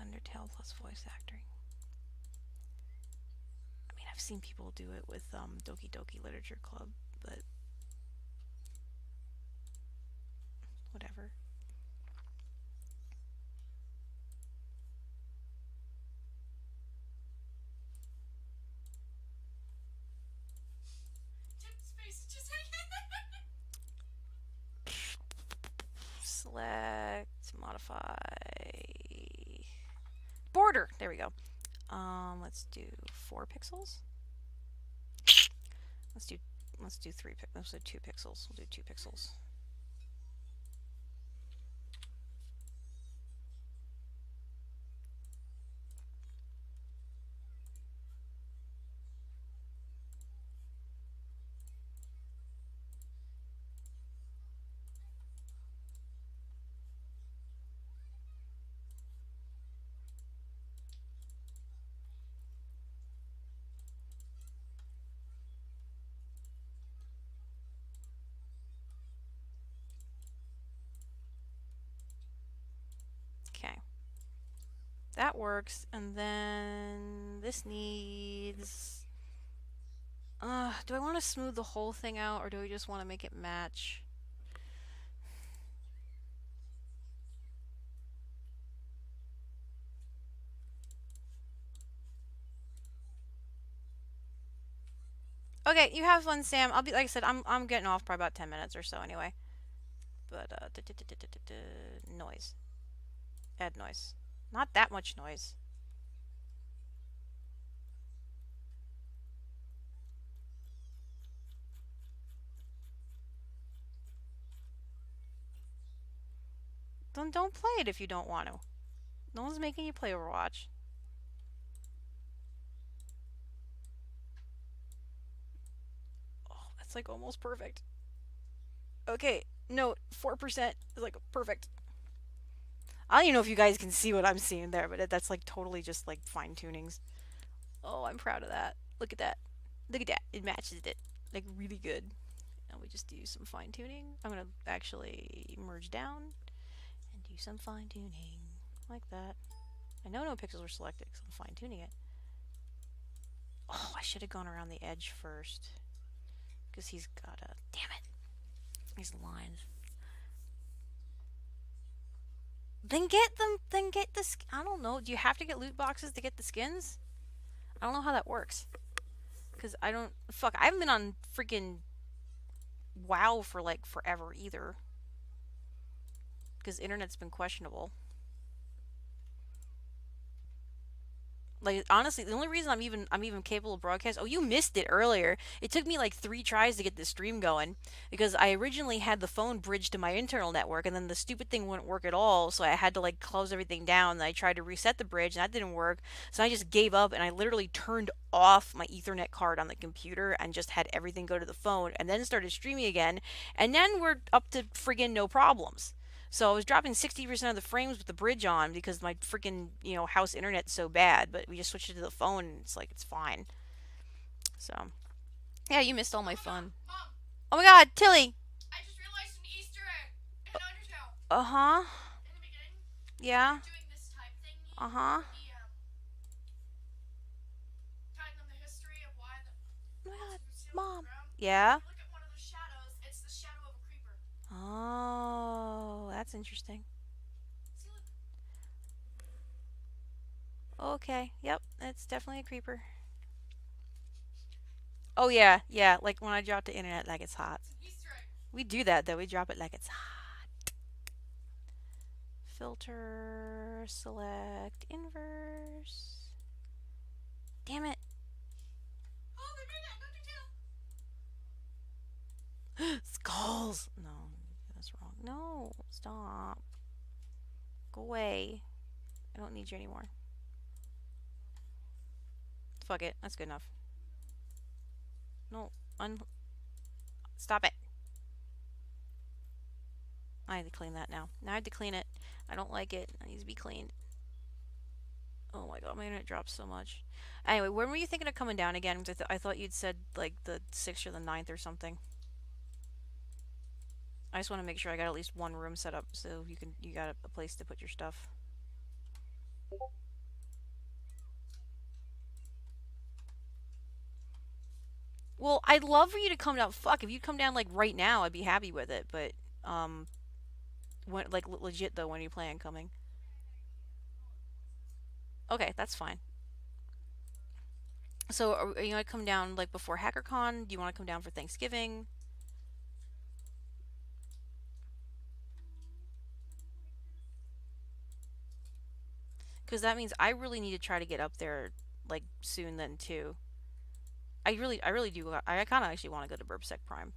Undertale plus voice acting. I mean, I've seen people do it with Doki Doki Literature Club, but whatever. Tim's face is just Select, modify, border. There we go. Let's do 4 pixels. Let's do 3 pixels. Let's do 2 pixels. We'll do 2 pixels. Okay. That works, and then this needs... do I want to smooth the whole thing out, or do we just want to make it match? Okay, you have fun, Sam. I'll be, like I said, I'm getting off probably about 10 minutes or so anyway. But, noise. Add noise. Not that much noise. Then don't play it if you don't want to. No one's making you play Overwatch. Oh, that's like almost perfect. Okay, note 4% is like perfect. I don't even know if you guys can see what I'm seeing there, but that's like totally just like fine tunings. Oh, I'm proud of that. Look at that. Look at that. It matches it. Like really good. And we just do some fine tuning. I'm gonna actually merge down and do some fine tuning like that. I know no pixels were selected because I'm fine tuning it. Oh, I should have gone around the edge first because he's got a... Damn it. These lines. Then get them. Then get the... I don't know. Do you have to get loot boxes to get the skins? I don't know how that works. Because I don't... Fuck, I haven't been on freaking WoW for like forever either. Because internet's been questionable. Like honestly, the only reason I'm even capable of broadcast. Oh, you missed it earlier. It took me like 3 tries to get this stream going because I originally had the phone bridged to my internal network, and then the stupid thing wouldn't work at all. So I had to like close everything down. And I tried to reset the bridge, and that didn't work. So I just gave up, and I literally turned off my Ethernet card on the computer and just had everything go to the phone, and then started streaming again. And then we're up to friggin' no problems. So I was dropping 60% of the frames with the bridge on because my freaking, house internet's so bad, but we just switched it to the phone and it's like, it's fine. So, yeah, you missed all my fun. Mom, Oh my god, Tilly! I just realized an Easter egg in Undertale. Uh-huh. In the beginning, Yeah. doing this type thing. Uh-huh. Telling them the history of why the Oh my god, monsters were Mom. sealed in the ground. Yeah? Look at one of the shadows. It's the shadow of a creeper. Oh, that's interesting. See, look. okay. Yep, it's definitely a creeper. Oh yeah, yeah. Like when I drop the internet like it's hot. Easter egg. We do that though. We drop it like it's hot. Filter, select inverse. Damn it. Oh, they made it. No detail. Skulls. No, that's wrong. No, stop. Go away. I don't need you anymore. Fuck it. That's good enough. No, stop it. I have to clean that now. Now I have to clean it. I don't like it. It needs to be cleaned. Oh my god, my internet drops so much. Anyway, when were you thinking of coming down again? 'Cause I thought you'd said like the 6th or the 9th or something. I just want to make sure I got at least one room set up so you got a place to put your stuff. Well, I'd love for you to come down. Fuck, if you come down like right now, I'd be happy with it. But when like legit though, when are you planning on coming? Okay, that's fine. So are you gonna come down like before HackerCon? Do you want to come down for Thanksgiving? Because that means I really need to try to get up there like soon then too. I really do. I kind of actually want to go to BurbSec Prime.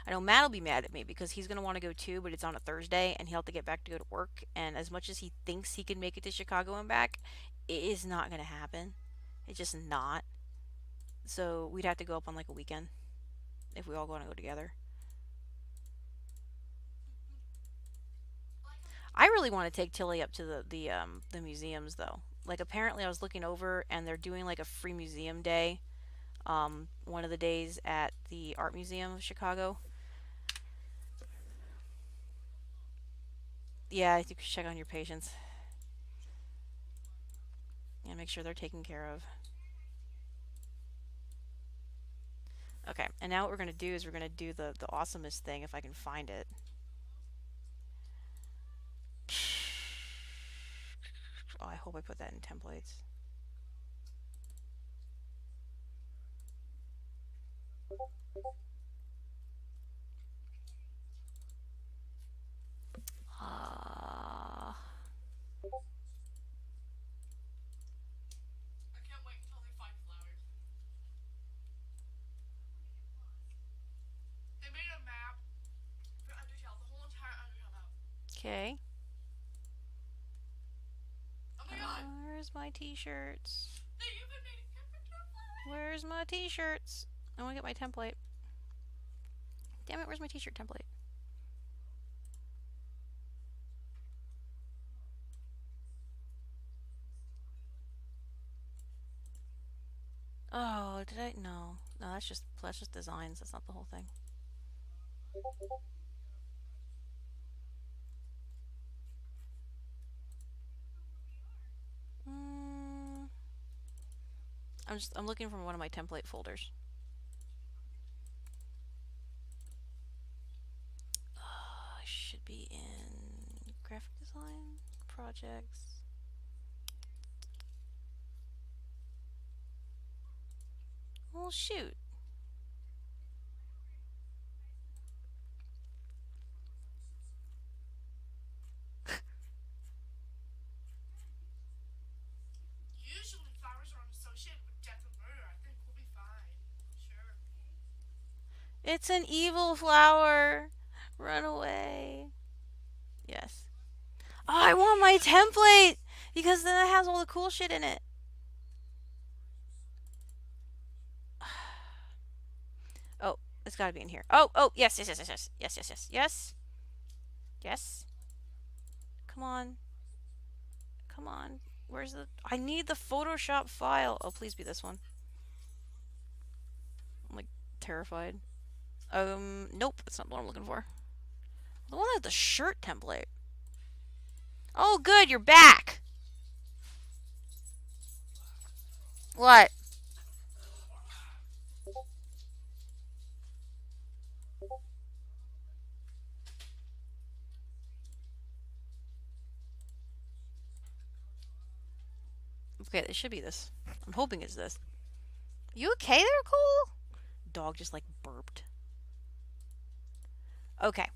I know Matt will be mad at me because he's gonna want to go too, but it's on a Thursday and he'll have to get back to go to work. And as much as he thinks he can make it to Chicago and back, it is not gonna happen. It's just not. So we'd have to go up on like a weekend if we all want to go together. I really want to take Tilly up to the museums though. Like apparently I was looking over and they're doing like a free museum day one of the days at the Art Museum of Chicago. Yeah, you could check on your patients. Yeah, make sure they're taken care of. Okay, and now what we're going to do is we're going to do the awesomest thing if I can find it. Oh, I hope I put that in templates. Uh, I can't wait until they find flowers. They made a map for Undertale, the whole entire Undertale map. okay. Oh my god! Where's my t-shirts? They even made a character flowers! Where's my t-shirts? I want to get my template. Damn it, where's my t-shirt template? Oh, did I? No. No, that's just designs. That's not the whole thing. Mm, I'm looking for one of my template folders. I should be in graphic design, projects. Well, shoot. Usually flowers are associated with death and murder. I think we'll be fine. Sure. It's an evil flower. Run away. Yes. Oh, I want my template because then it has all the cool shit in it. Oh, it's got to be in here. Oh, yes, yes, yes, yes, yes, yes, yes, yes, yes, yes. Come on, come on. Where's the? I need the Photoshop file. Oh, please be this one. I'm like terrified. Nope, that's not what I'm looking for. The one with the shirt template. Oh, good, you're back. What? Okay, it should be this. I'm hoping it's this. You okay there, Cole? Dog just like burped. Okay,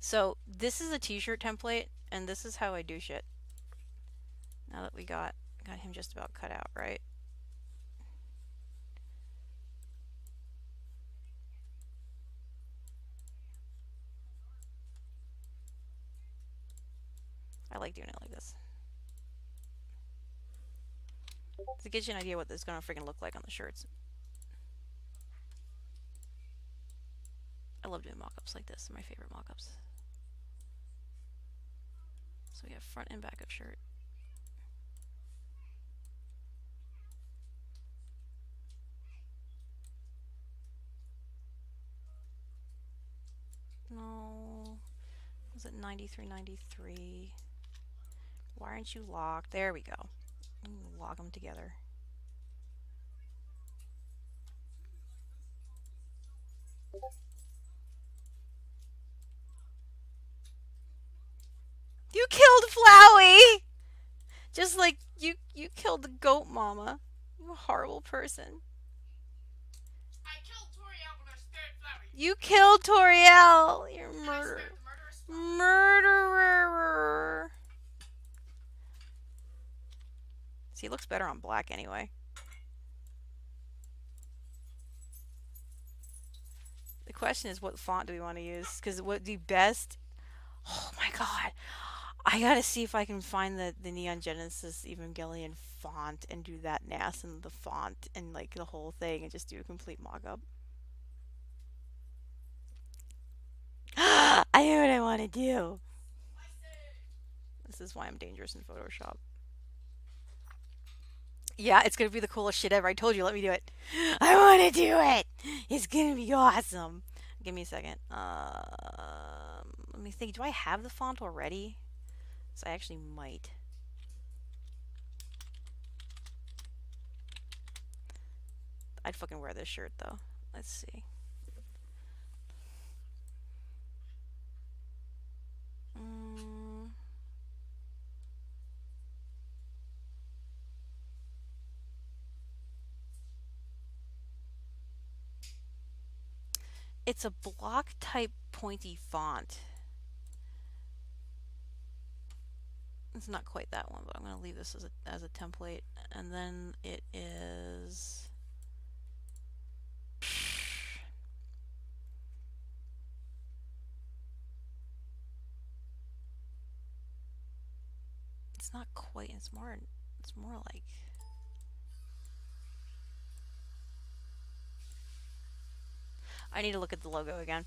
so this is a t-shirt template, and this is how I do shit. Now that we got him just about cut out, right? I like doing it like this. To get you an idea what this is gonna freaking look like on the shirts. I love doing mock-ups like this. They're my favorite mock-ups. So we have front and back of shirt. No. Was it 93, 93? Why aren't you locked? There we go. Lock them together. You killed Flowey! Just like you killed the goat mama. You a horrible person. I killed Toriel when I stared Flowey. You killed Toriel! You're a And I murderer. smacked the murderous spot. Murderer! See, it looks better on black anyway. The question is, what font do we want to use? Because what the best... Oh my god. I gotta see if I can find the Neon Genesis Evangelion font and do that NAS and the font and like the whole thing and just do a complete mock-up. I know what I want to do. This is why I'm dangerous in Photoshop. Yeah, it's gonna be the coolest shit ever. I told you, let me do it. I want to do it. It's gonna be awesome. Give me a second. Let me think. Do I have the font already? So I actually might. I'd fucking wear this shirt though. Let's see. It's a block type pointy font. It's not quite that one, but I'm going to leave this as a template. And then it is... It's not quite, it's more like... I need to look at the logo again.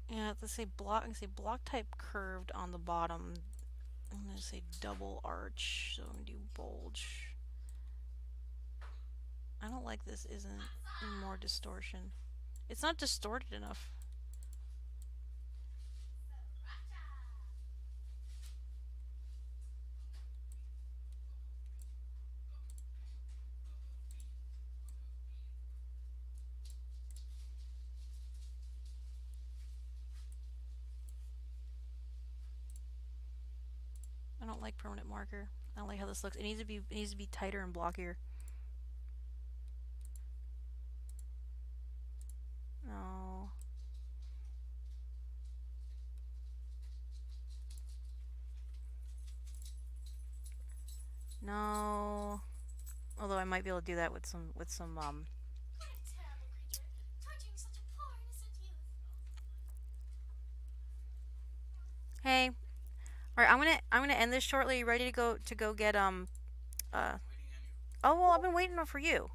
Yeah, let's say block. I say block type curved on the bottom. I'm gonna say double arch, so I'm gonna do bulge. I don't like this. Isn't more distortion? It's not distorted enough. I don't like permanent marker. I don't like how this looks. It needs to be tighter and blockier. No. No. Although I might be able to do that with some What a terrible creature, touching such a poor innocent youth. Hey. Alright, I'm gonna end this shortly. You ready to go get Oh well, I've been waiting for you.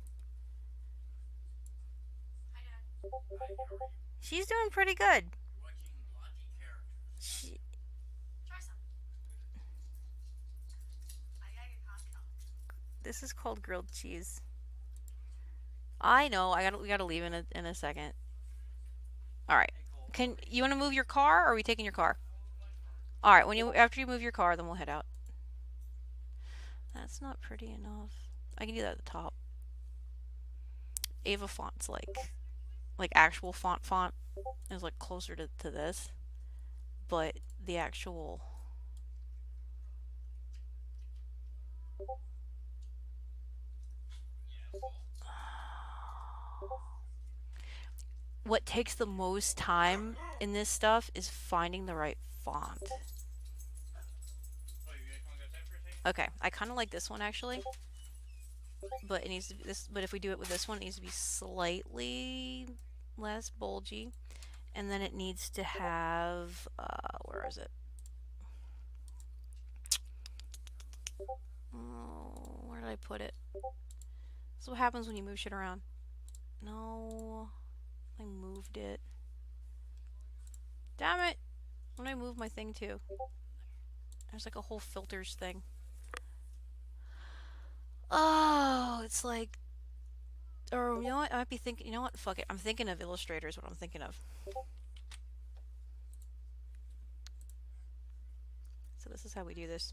Hi, Dad. She's doing pretty good. Watching blocky characters. She, Try some. I gotta get Costco. this is called grilled cheese. I know. We gotta leave in a second. All right. Hey, Cole, Can you want to move your car, or are we taking your car? All right, when you after you move your car, then we'll head out. That's not pretty enough. I can do that at the top. Ava font's like actual font is like closer to this, but the actual what takes the most time in this stuff is finding the right font. Oh, you guys want to go outside for a second? Okay, I kind of like this one actually, but it needs to be this. But if we do it with this one, it needs to be slightly less bulgy, and then it needs to have where is it? Oh, where did I put it? This is what happens when you move shit around. No, I moved it. Damn it! When I move my thing too, there's like a whole filters thing. Oh, it's like, or you know what? I might be thinking. You know what? Fuck it. I'm thinking of Illustrator is what I'm thinking of. So this is how we do this.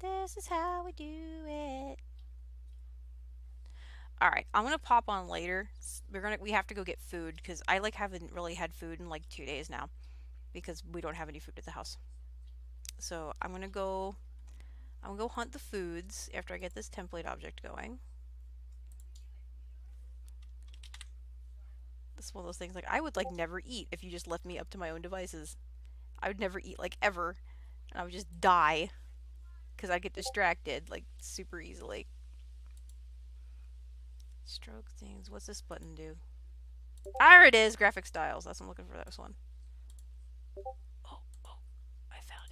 This is how we do it. All right, I'm gonna pop on later. We have to go get food because I like haven't really had food in like 2 days now because we don't have any food at the house. So I'm gonna go hunt the foods after I get this template object going. This is one of those things like I would like never eat if you just left me up to my own devices. I would never eat like ever, and I would just die because I get distracted like super easily. Stroke things. What's this button do? There it is. Graphic styles. That's what I'm looking for. This one. Oh, I found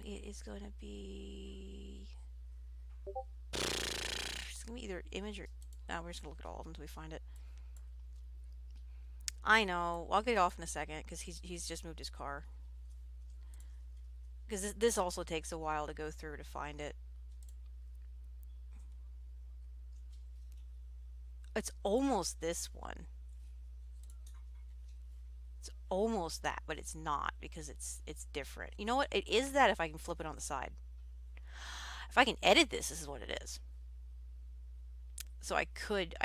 it. It is going to be. It's gonna be either image or. No, we're just gonna look at all of them until we find it. I know. I'll get it off in a second because he's just moved his car. Because this also takes a while to go through to find it. It's almost this one. It's almost that, but it's not because it's different. You know what? It is that if I can flip it on the side. If I can edit this is what it is. So I could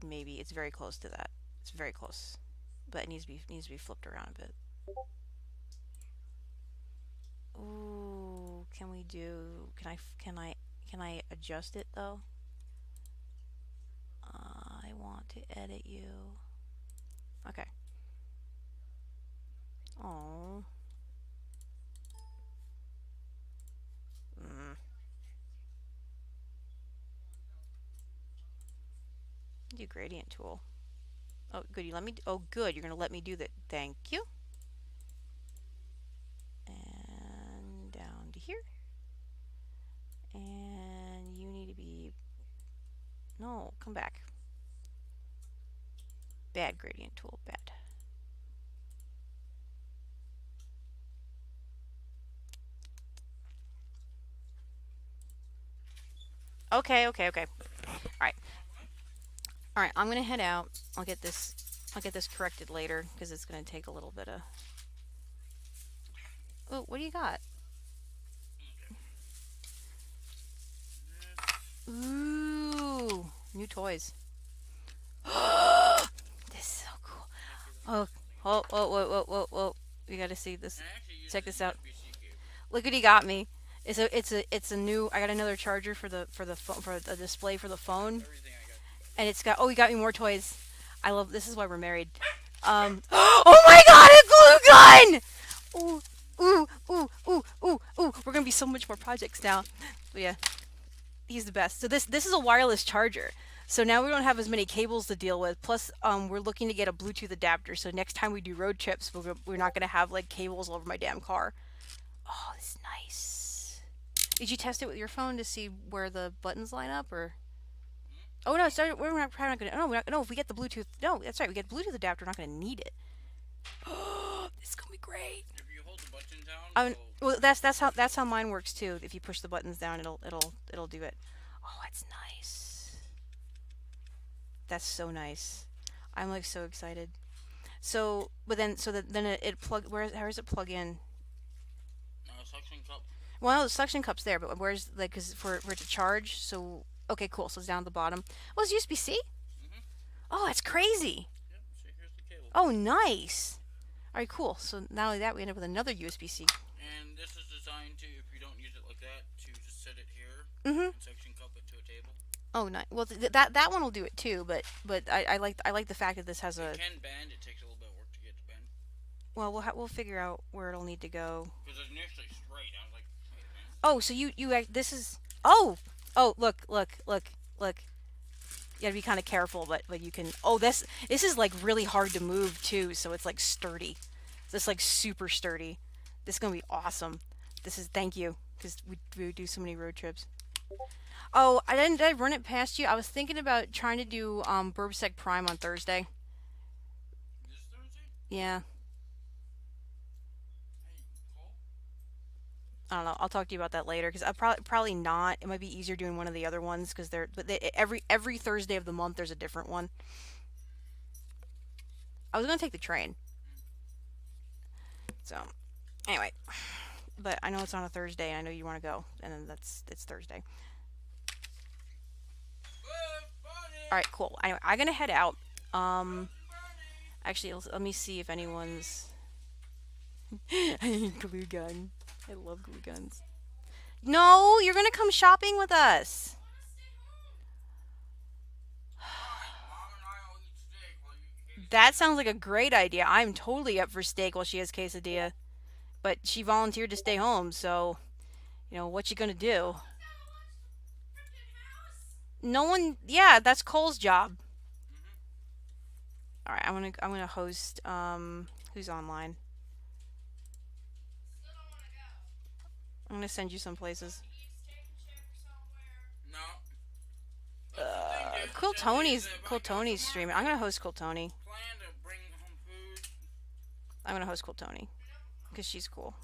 maybe, it's very close to that. It's very close. But it needs to be flipped around a bit. Ooh, can I adjust it though? I want to edit you. Okay. Oh. Do gradient tool. Oh, good. You let me. Oh, good. You're gonna let me do that. Thank you. And down to here. And you need to be. No, come back. Bad gradient tool. Bad. Okay. Alright. Alright, I'm gonna head out. I'll get this corrected later because it's gonna take a little bit of. Oh, what do you got? Ooh, new toys. This is so cool. Whoa. You gotta see this. Check this out. Look what he got me. It's a new. I got another charger for the phone, for the display for the phone, and it's got. Oh, he got me more toys. I love. This is why we're married. Oh my God, a glue gun! Ooh. We're gonna be so much more projects now. But yeah, he's the best. So this is a wireless charger. So now we don't have as many cables to deal with. Plus, we're looking to get a Bluetooth adapter. So next time we do road trips, we're not gonna have like cables all over my damn car. Oh, this is nice. Did you test it with your phone to see where the buttons line up, or? Oh no, sorry, we're not probably not gonna. No, we're not. No, if we get the Bluetooth, no, that's right. We get the Bluetooth adapter. We're not gonna need it. Oh, this is gonna be great. If you hold the button down, well, that's how mine works too. If you push the buttons down, it'll do it. Oh, that's nice. That's so nice. I'm like so excited. So, but then then it plug. How does it plug in? Suction cup. Well, the suction cup's there, but where's like, cause for it to charge? So okay, cool. So it's down at the bottom. Oh, it's USB-C. Mm-hmm. Oh, that's crazy. Yep. So here's the cable. Oh, nice. All right, cool. So not only that, we end up with another USB-C. And this is designed to, if you don't use it like that, to just set it here Mm-hmm. and suction cup it to a table. Oh, nice. Well, that one will do it too. But I like the fact that this has a. It can bend. It takes a little bit of work to get it to bend. Well, we'll figure out where it'll need to go. Because it's initially straight. I was like, wait a minute. Oh, so this is. Oh, look. You gotta be kind of careful, but you can. Oh, this is like really hard to move too. So it's like sturdy. This like super sturdy. This is gonna be awesome. Thank you, because we do so many road trips. Oh, did I run it past you? I was thinking about trying to do Burbsec Prime on Thursday. This Thursday? Yeah. Hey, Cole? I don't know. I'll talk to you about that later because I probably not. It might be easier doing one of the other ones because every Thursday of the month there's a different one. I was gonna take the train. So, anyway, but I know it's on a Thursday and I know you want to go, and then it's Thursday. All right, cool. Anyway, I'm gonna head out. Actually, let me see if anyone's. I need glue gun. I love glue guns. No, you're gonna come shopping with us. That sounds like a great idea. I'm totally up for steak while she has quesadilla. But she volunteered to stay home, so what you gonna do? No one. Yeah, that's Cole's job. All right, I'm gonna host. Who's online? I'm gonna send you some places. No. Cool Tony's streaming. I'm gonna host Cool Tony. Plan to bring home food. I'm gonna host Cool Tony because she's cool.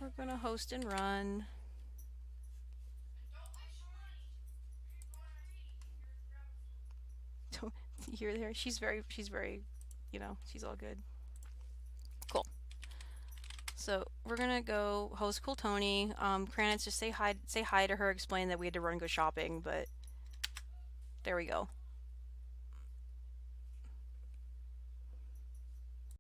We're gonna host and run. You hear her? She's very, she's all good. Cool. So we're gonna go host Cool Tony. Kranitz, just say hi to her. Explain that we had to run and go shopping, but there we go.